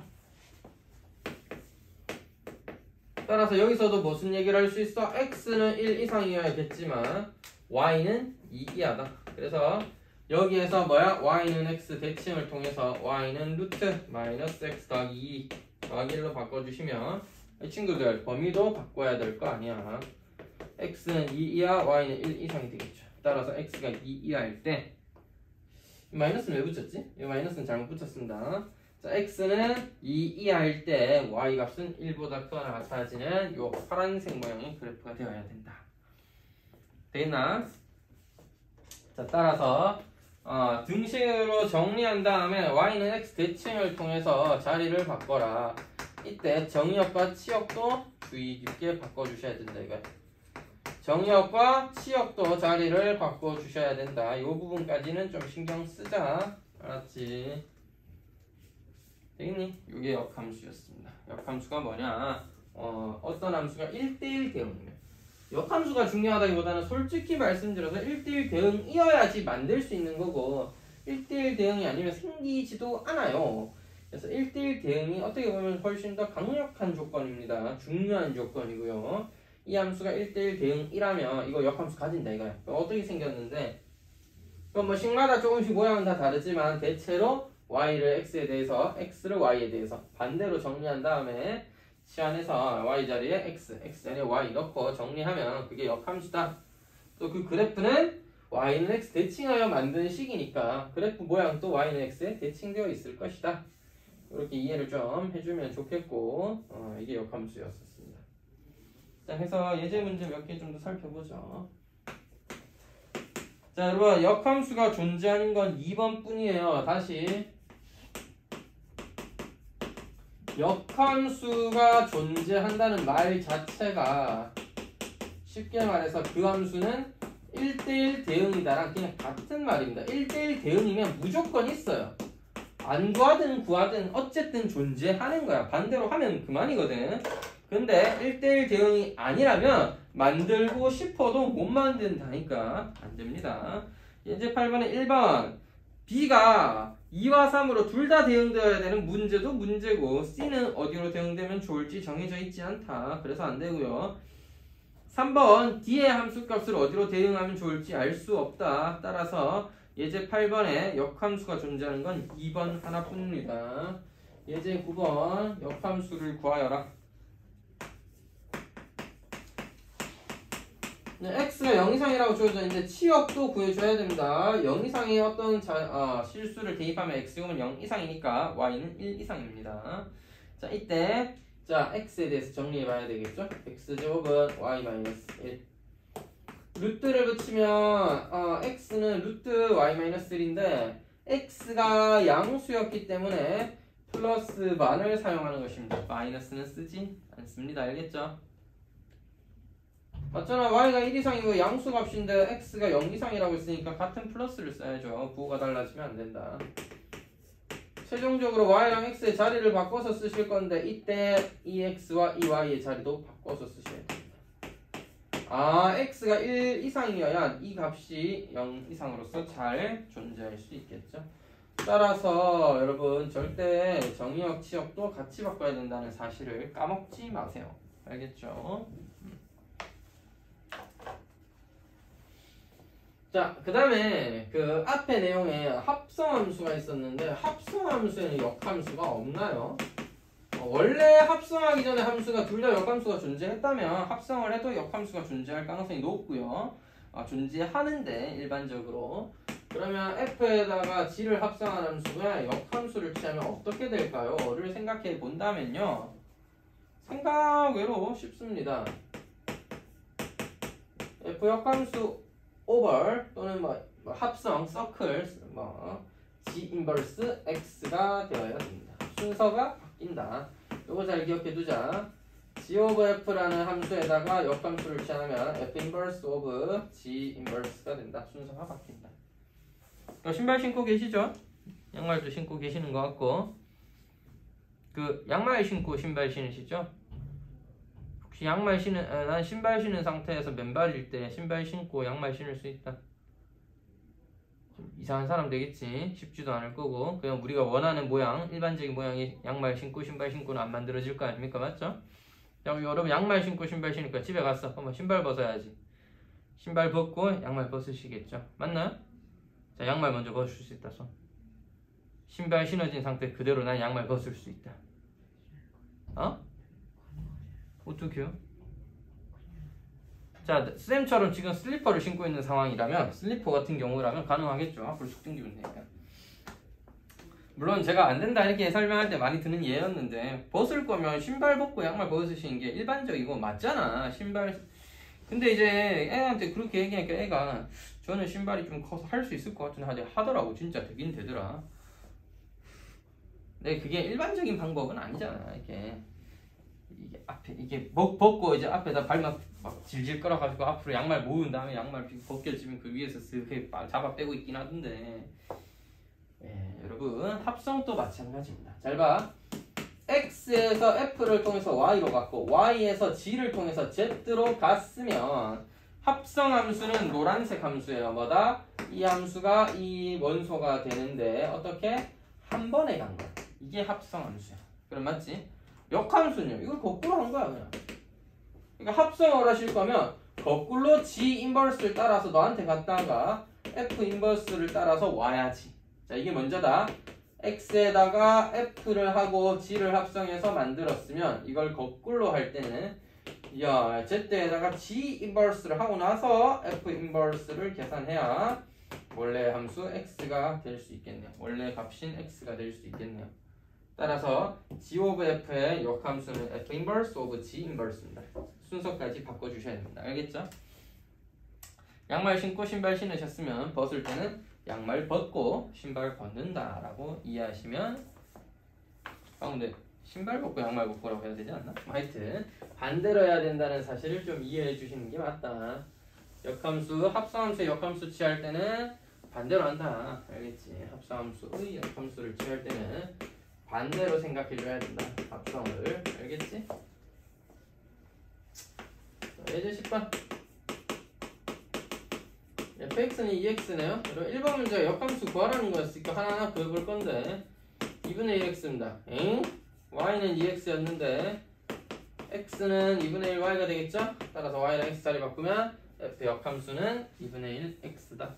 따라서 여기서도 무슨 얘기를 할 수 있어? x는 1 이상이어야겠지만 y는 2 이하다. 그래서 여기에서 뭐야? y는 x 대칭을 통해서 y는 루트 마이너스 x 더하기 2 더하기 1로 바꿔주시면 이 친구들 범위도 바꿔야 될 거 아니야. x는 2 이하, y는 1 이상이 되겠죠. 따라서 x가 2 이하일 때 마이너스는 왜 붙였지? 이 마이너스는 잘못 붙였습니다. 자, x는 2 이하일 때 y 값은 1보다 크거나 같아지는 요 파란색 모양의 그래프가 되어야 된다. 되겠나? 자, 따라서 등식으로 정리한 다음에 y는 x 대칭을 통해서 자리를 바꿔라. 이때 정의역과 치역도 주의 깊게 바꿔주셔야 된다 이거야. 정의역과 치역도 자리를 바꿔주셔야 된다. 이 부분까지는 좀 신경 쓰자. 알았지? 되겠니? 이게 역함수였습니다. 역함수가 뭐냐? 어떤 함수가 1대1 대응이면 역함수가 중요하다기보다는 솔직히 말씀드려서 1대1 대응이어야지 만들 수 있는 거고 1대1 대응이 아니면 생기지도 않아요. 그래서 1대1 대응이 어떻게 보면 훨씬 더 강력한 조건입니다. 중요한 조건이고요. 이 함수가 1대1 대응이라면 이거 역함수 가진다 이거야. 어떻게 생겼는데 그럼 뭐 식마다 조금씩 모양은 다 다르지만 대체로 y를 x에 대해서 x를 y에 대해서 반대로 정리한 다음에 치환해서 y 자리에 x 자리에 y 넣고 정리하면 그게 역함수다. 또 그 그래프는 y는 x 대칭하여 만든 식이니까 그래프 모양도 y는 x에 대칭되어 있을 것이다. 이렇게 이해를 좀 해주면 좋겠고 이게 역함수였었습니다. 자, 해서 예제 문제 몇 개 좀 더 살펴보죠. 자, 여러분 역함수가 존재하는 건 2번 뿐이에요. 다시 역함수가 존재한다는 말 자체가 쉽게 말해서 그 함수는 1대1 대응이다랑 그냥 같은 말입니다. 1대1 대응이면 무조건 있어요. 안 구하든 구하든 어쨌든 존재하는 거야. 반대로 하면 그만이거든. 근데 1대1 대응이 아니라면 만들고 싶어도 못 만든다니까 안 됩니다. 이제 8번에 1번 B가 2와 3으로 둘 다 대응되어야 되는 문제도 문제고 C는 어디로 대응되면 좋을지 정해져 있지 않다. 그래서 안 되고요. 3번 D의 함수값을 어디로 대응하면 좋을지 알 수 없다. 따라서 예제 8번에 역함수가 존재하는 건 2번 하나뿐입니다. 예제 9번 역함수를 구하여라. x가 0 이상이라고 주어져 있는데 치역도 구해줘야 됩니다. 0 이상의 어떤 실수를 대입하면 x는 0 이상이니까 y는 1 이상입니다. 자, 이때 자 x에 대해서 정리해봐야 되겠죠? x제곱은 y-1 루트를 붙이면 x는 루트 y-1인데 x가 양수였기 때문에 플러스 만을 사용하는 것입니다. 마이너스는 쓰지 않습니다. 알겠죠? 맞잖아. y가 1 이상이고 양수값인데 x가 0 이상이라고 했으니까 같은 플러스를 써야죠. 부호가 달라지면 안 된다. 최종적으로 y랑 x의 자리를 바꿔서 쓰실 건데 이때 이 x와 이 y의 자리도 바꿔서 쓰셔야 됩니다. x가 1 이상이어야 이 값이 0 이상으로서 잘 존재할 수 있겠죠. 따라서 여러분 절대 정의역, 치역도 같이 바꿔야 된다는 사실을 까먹지 마세요. 알겠죠? 자, 그 다음에 그 앞에 내용에 합성함수가 있었는데 합성함수에는 역함수가 없나요? 원래 합성하기 전에 함수가 둘 다 역함수가 존재했다면 합성을 해도 역함수가 존재할 가능성이 높고요. 존재하는데 일반적으로 그러면 f에다가 g를 합성한 함수가 역함수를 취하면 어떻게 될까요?를 생각해 본다면요. 생각 외로 쉽습니다. f 역함수 오버 또는 뭐 합성 서클 g 인버스 x가 되어야 됩니다. 순서가 바뀐다. 요거 잘 기억해 두자. g 오브 f라는 함수에다가 역함수를 취하면 f 인버스 오브 g 인버스가 된다. 순서가 바뀐다. 신발 신고 계시죠? 양말도 신고 계시는 것 같고 그 양말 신고 신발 신으시죠? 양말 신은 난 신발 신은 상태에서 맨발일 때 신발 신고 양말 신을 수 있다. 좀 이상한 사람 되겠지. 쉽지도 않을 거고 그냥 우리가 원하는 모양 일반적인 모양의 양말 신고 신발 신고는 안 만들어질 거 아닙니까? 맞죠? 자, 여러분 양말 신고 신발 신으니까 집에 갔어. 그러면 신발 벗어야지. 신발 벗고 양말 벗으시겠죠? 맞나요? 자, 양말 먼저 벗을 수 있다. 손. 신발 신어진 상태 그대로 난 양말 벗을 수 있다. 어떻게요? 자, 쌤처럼 지금 슬리퍼를 신고 있는 상황이라면 슬리퍼 같은 경우라면 가능하겠죠. 앞으로 쑥 당기면 되니까. 물론 제가 안 된다 이렇게 설명할 때 많이 드는 예였는데 벗을 거면 신발 벗고 양말 벗으시는 게 일반적이고 맞잖아. 신발. 근데 이제 애한테 그렇게 얘기하니까 애가 저는 신발이 좀 커서 할 수 있을 것 같은데 하더라고. 진짜 되긴 되더라. 근데 그게 일반적인 방법은 아니잖아. 이게 앞에 이게 벗고 이제 앞에다 발만 막 질질 끌어가지고 앞으로 양말 모은 다음에 양말 벗겨지면 그 위에서 쓱 잡아 빼고 있긴 하던데 여러분 합성도 마찬가지입니다. 잘 봐. x에서 f를 통해서 y로 갔고 y에서 g를 통해서 z로 갔으면 합성함수는 노란색 함수예요. 뭐다? 이 함수가 이 원소가 되는데 어떻게? 한 번에 간 거야. 이게 합성함수야. 그럼 맞지? 역함수는요. 이걸 거꾸로 한 거야 그냥. 그러니까 합성을 하실 거면 거꾸로 g 인버스를 따라서 너한테 갔다가 f 인버스를 따라서 와야지. 자, 이게 먼저다. x에다가 f를 하고 g를 합성해서 만들었으면 이걸 거꾸로 할 때는 야, z에다가 g 인버스를 하고 나서 f 인버스를 계산해야 원래 함수 x가 될 수 있겠네요. 원래 값인 x가 될 수 있겠네요. 따라서 g of f의 역함수는 f 인버스 of g 인버스입니다. 순서까지 바꿔주셔야 됩니다. 알겠죠? 양말 신고 신발 신으셨으면 벗을 때는 양말 벗고 신발 벗는다 라고 이해하시면 근데 신발 벗고 양말 벗고라고 해야 되지 않나? 하여튼 반대로 해야 된다는 사실을 좀 이해해 주시는 게 맞다. 역함수, 합성함수의 역함수 취할 때는 반대로 한다. 알겠지? 합성함수의 역함수를 취할 때는 반대로 생각해 줘야 된다. 합성을. 알겠지? 예제 10번 fx는 2x네요. 그럼 1번 문제가 역함수 구하라는 거였으니까 하나하나 구해볼 건데 2분의 1x입니다. 엥? y는 2x였는데 x는 2분의 1 y가 되겠죠? 따라서 y랑 x 자리 바꾸면 f 역함수는 2분의 1 x다.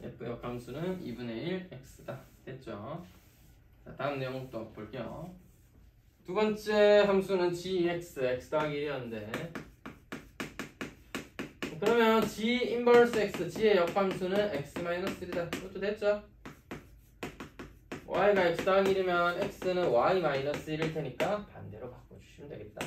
f 역함수는 2분의 1 x다. 됐죠? 자, 다음 내용부터 볼게요. 두 번째 함수는 gx, x 더하기 1이었는데 그러면 g 인버스 x, g의 역함수는 x-1이다. 이것도 됐죠? y가 x 더하기 1이면 x는 y-1일 테니까 반대로 바꿔주시면 되겠다.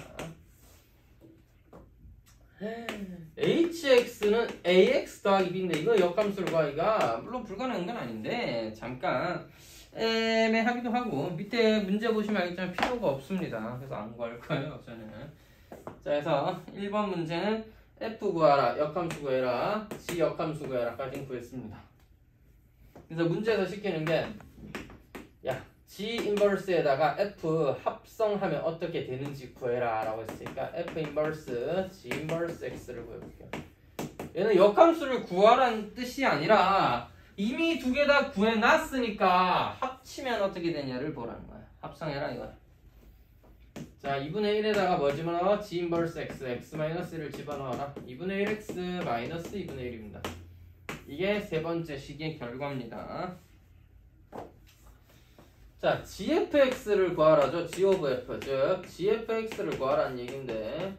hx는 ax 더하기 b인데 이거 역함수를 구하기가 물론 불가능한 건 아닌데 잠깐 애매하기도 하고 밑에 문제 보시면 알겠지만 필요가 없습니다. 그래서 안 구할 거예요 저는. 자, 그래서 1번 문제는 f 구하라, 역함수 구해라, g 역함수 구해라까지 구했습니다. 그래서 문제에서 시키는 게 야, g 인버스에다가 f 합성하면 어떻게 되는지 구해라 라고 했으니까 f 인버스 g 인버스 x를 구해볼게요. 얘는 역함수를 구하라는 뜻이 아니라 이미 두 개 다 구해놨으니까 합치면 어떻게 되냐를 보라는 거야. 합성해라 이거야. 자, 2분의 1에다가 뭐 집어넣어? g 인버스 x, x-1을 집어넣어라. 2분의 1x 마이너스 2분의 1입니다. 이게 세 번째 식의 결과입니다. 자, gfx를 구하라죠. g of f, 즉 gfx를 구하라는 얘기인데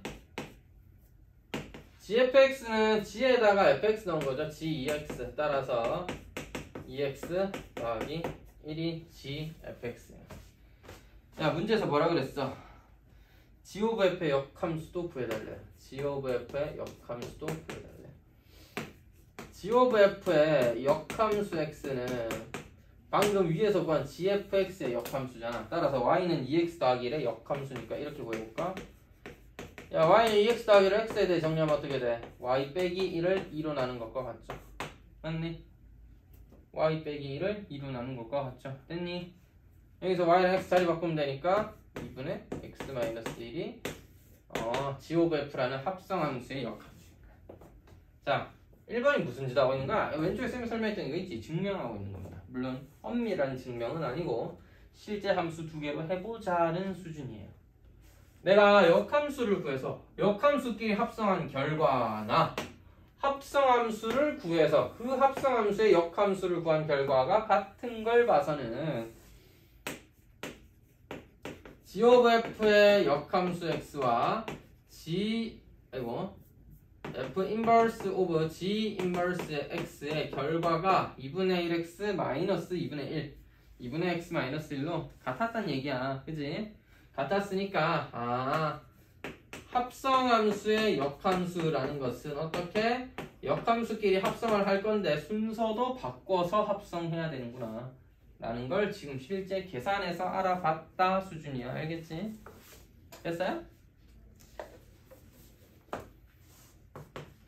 gfx는 g에다가 fx 넣은 거죠. g2x 따라서 2x 더하기 1이 gfx예요. 자, 문제에서 뭐라 그랬어? g of f의 역함수도 구해달래. g of f의 역함수도 구해달래. g of f의 역함수 x는 방금 위에서 구한 gfx의 역함수잖아. 따라서 y는 2x 더하기 1의 역함수니까 이렇게 구해볼까? 야, y는 2x 더하기 1을 x에 대해 정리하면 어떻게 돼? y 빼기 1을 2로 나눈 것과 같죠? 맞니? y 빼기 1을 2로 나눈 것과 같죠? 됐니? 여기서 y랑 x 자리 바꾸면 되니까 2분의 x-1이 g of f라는 합성함수의 역함수입니다. 자, 1번이 무슨 짓 하고 있는가? 왼쪽에 쌤이 설명했던 이거 있지? 증명하고 있는 겁니다. 물론 엄밀한 증명은 아니고 실제 함수 두 개로 해보자는 수준이에요. 내가 역함수를 구해서 역함수끼리 합성한 결과나 합성함수를 구해서 그 합성함수의 역함수를 구한 결과가 같은 걸 봐서는 g of f의 역함수 x와 f 인버스 오브 g 인버스 x의 결과가 2분의 1x 마이너스 2분의 1 2분의 x 마이너스 1로 같았단 얘기야. 그지? 같았으니까 합성함수의 역함수라는 것은 어떻게? 역함수끼리 합성을 할 건데 순서도 바꿔서 합성해야 되는구나 라는 걸 지금 실제 계산해서 알아봤다 수준이야. 알겠지? 됐어요?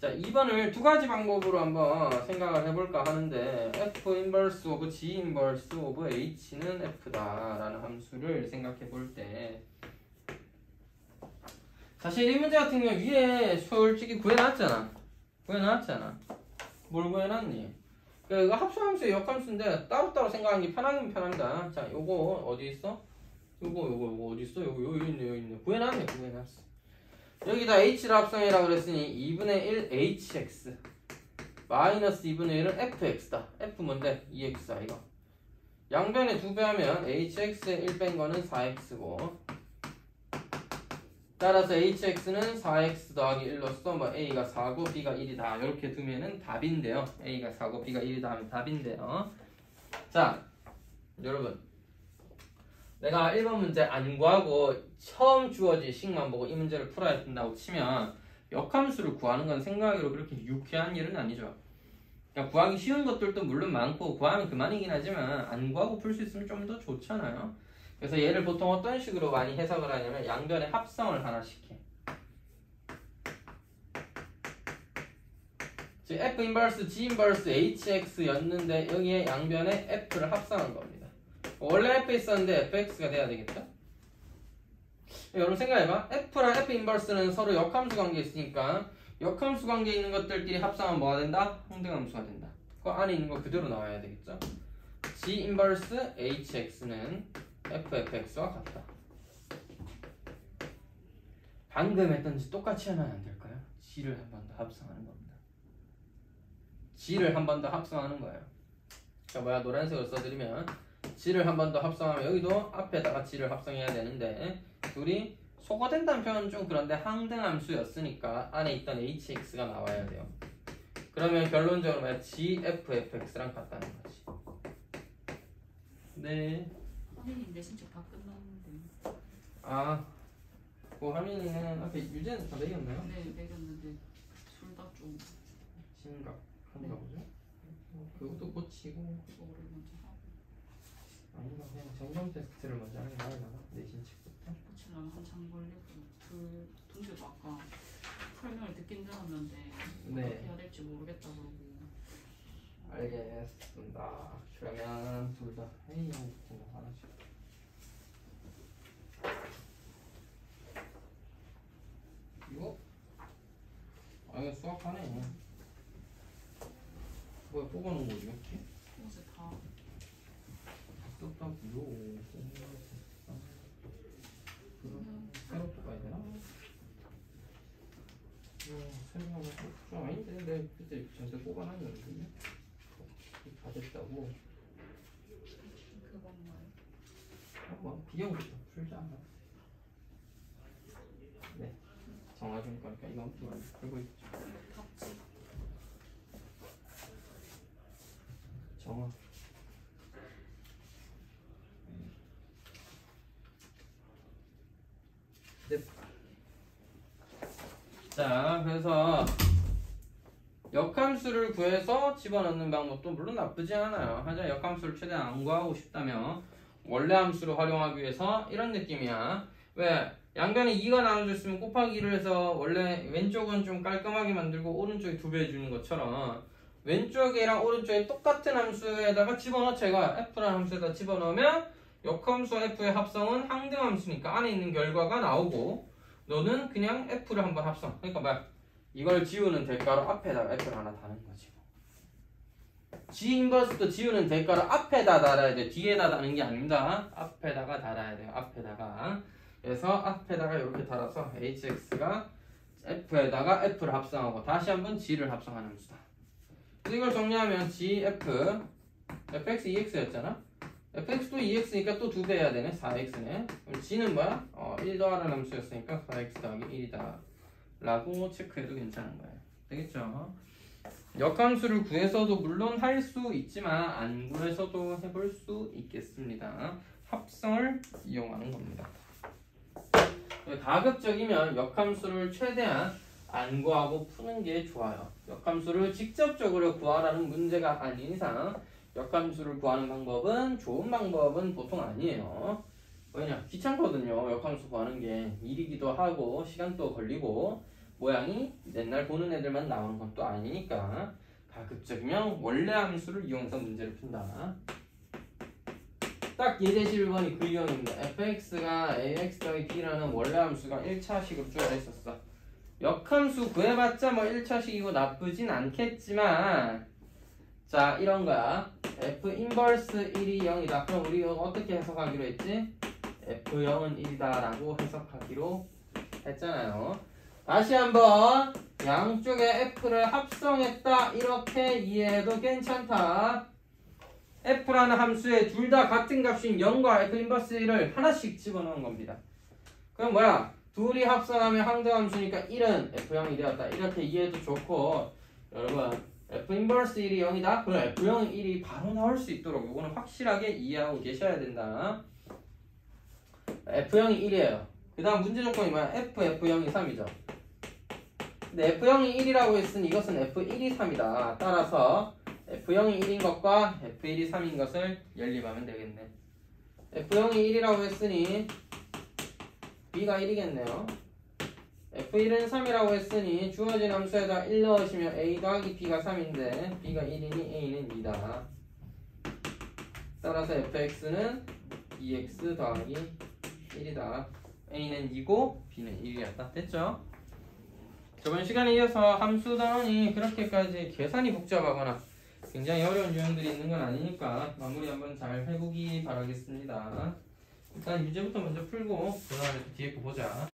자, 2번을 두 가지 방법으로 한번 생각을 해볼까 하는데 f 인버스 오브 g 인버스 오브 h는 f다라는 함수를 생각해 볼 때 사실 이 문제 같은 경우 위에 솔직히 구해놨잖아. 뭘 구해놨니? 그 합수함수의 역함수인데 따로따로 생각하는 게 편하긴 편한다. 자, 요거 어디 있어? 요거 어디 있어? 여기 있네. 구해놨어. 여기다 h를 합성이라고 그랬으니 2분의 1 hx 마이너스 2분의 1은 fx다. f 뭔데? 2x야 이거. 양변에 2배 하면 hx에 1 뺀 거는 4x고 따라서 hx는 4x 더하기 1로서 뭐 a가 4고 b가 1이다. 이렇게 두면은 답인데요. a가 4고 b가 1이다 하면 답인데요. 자, 여러분. 내가 1번 문제 안 구하고 처음 주어진 식만 보고 이 문제를 풀어야 된다고 치면 역함수를 구하는 건 생각으로 그렇게 유쾌한 일은 아니죠. 그러니까 구하기 쉬운 것들도 물론 많고 구하면 그만이긴 하지만 안 구하고 풀 수 있으면 좀 더 좋잖아요. 그래서 얘를 보통 어떤 식으로 많이 해석을 하냐면 양변의 합성을 하나씩 해. 즉 f 인버스 g 인버스 hx였는데 여기에 양변에 f를 합성한 겁니다. 원래 f 있었는데 fx가 돼야 되겠죠? 여러분 생각해봐. f랑 f 인버스는 서로 역함수 관계에 있으니까 역함수 관계에 있는 것들끼리 합성하면 뭐가 된다? 항등함수가 된다. 그 안에 있는 거 그대로 나와야 되겠죠? g 인버스 hx는 fx와 같다. 방금 했던지 똑같이 하면 안 될까요? g를 한 번 더 합성하는 겁니다. g를 한 번 더 합성하는 거예요. 자, 뭐야 노란색으로 써드리면 g를 한 번 더 합성하면 여기도 앞에다가 g를 합성해야 되는데 둘이 소거된다는 표현은 좀 그런데 항등함수였으니까 안에 있던 hx가 나와야 돼요. 그러면 결론적으로 뭐야? gfx랑 같다는 거지. 네. 화면이 내신 척다 끝났는데. 아, 그 화면이는 앞에 유제는 다 매겼나요? 네, 매겼는데 둘 다 좀 심각한가 보죠? 그것도 고치고 그거를 먼저 하고 아니면 그냥 점검 테스트를 먼저 하는 게 나을라나? 내신 측부터? 고치려면 한참 걸리고 동시에도 아까 설명을 듣긴 들었는데 네. 어떻게 해야 될지 모르겠다 그러고. 알겠습니다. 그러면 둘 다 회의하고 하나씩. 이거? 아 이거 수학하네. 뭐야 뽑아놓은 거지 이렇게? 어제 다 똑딱요. 새로 뽑아야 되나? 새로 좀 아닌데 내가 그때 전체 뽑아놨는데 다 됐다고. 그것만 한번 비교부터 풀자. 네, 정화준 거니까 이건 풀고 있죠. 탑지. 정화. 네. 자, 그래서 역함수를 구해서 집어넣는 방법도 물론 나쁘지 않아요. 하지만 역함수를 최대한 안 구하고 싶다면 원래 함수를 활용하기 위해서 이런 느낌이야. 왜? 양변에 2가 나눠졌으면 곱하기 1을 해서 원래 왼쪽은 좀 깔끔하게 만들고 오른쪽에 2배 해주는 것처럼 왼쪽이랑 오른쪽에 똑같은 함수에다가 집어넣자 이거야. f라는 함수에다 집어넣으면 역함수와 f의 합성은 항등함수니까 안에 있는 결과가 나오고 너는 그냥 f를 한번 합성. 그러니까 뭐야? 이걸 지우는 대가로 앞에다가 f를 하나 다는 거지. g 인버스도 지우는 대가로 앞에다 달아야 돼. 뒤에다 다는 게 아닙니다. 앞에다가 달아야 돼요. 앞에다가. 그래서 앞에다가 이렇게 달아서 hx가 f에다가 f를 합성하고 다시 한번 g를 합성하는 함수다. 그래서 이걸 정리하면 g f fx 2x였잖아. fx도 2x니까 또 2배 해야 되네. 4x네. 그럼 g는 뭐야? 1 더하는 함수였으니까 4x 더하기 1이다 라고 체크해도 괜찮은 거예요. 되겠죠? 역함수를 구해서도 물론 할 수 있지만 안 구해서도 해볼 수 있겠습니다. 합성을 이용하는 겁니다. 가급적이면 역함수를 최대한 안 구하고 푸는 게 좋아요. 역함수를 직접적으로 구하라는 문제가 아닌 이상 역함수를 구하는 방법은 좋은 방법은 보통 아니에요. 왜냐? 귀찮거든요. 역함수 구하는 게 일이기도 하고 시간도 걸리고 모양이 맨날 보는 애들만 나오는 것도 아니니까 가급적이면 원래 함수를 이용해서 문제를 푼다. 딱 예제실 1번이 그 유형입니다. fx가 ax 더하기 b라는 원래 함수가 1차식으로 주어져 있었어. 역함수 구해봤자 뭐 1차식이고 나쁘진 않겠지만 자 이런 거야. f 인버스 1이 0이다. 그럼 우리 이거 어떻게 해석하기로 했지? f0은 1이다 라고 해석하기로 했잖아요. 다시 한번 양쪽에 f를 합성했다 이렇게 이해해도 괜찮다. f라는 함수에 둘 다 같은 값인 0과 f 인버스 1을 하나씩 집어넣은 겁니다. 그럼 뭐야? 둘이 합성하면 항등함수니까 1은 f0이 되었다. 이렇게 이해도 좋고 여러분 f 인버스 1이 0이다? 그럼 f0은 1이 바로 나올 수 있도록 요거는 확실하게 이해하고 계셔야 된다. f0이 1이에요. 그 다음 문제 조건이 뭐야? f0이 3이죠. 근데 f0이 1이라고 했으니 이것은 f1이 3이다. 따라서 f0이 1인 것과 f1이 3인 것을 연립하면 되겠네. f0이 1이라고 했으니 b가 1이겠네요. f1은 3이라고 했으니 주어진 함수에다 1 넣으시면 a 더하기 b가 3인데 b가 1이니 a는 2다. 따라서 fx는 2x 더하기 1이다. a는 2고 b는 1이었다. 됐죠? 저번 시간에 이어서 함수 단원이 그렇게까지 계산이 복잡하거나 굉장히 어려운 유형들이 있는 건 아니니까 마무리 한번 잘 해보기 바라겠습니다. 일단 유제부터 먼저 풀고 그 다음에 뒤에 거 보자.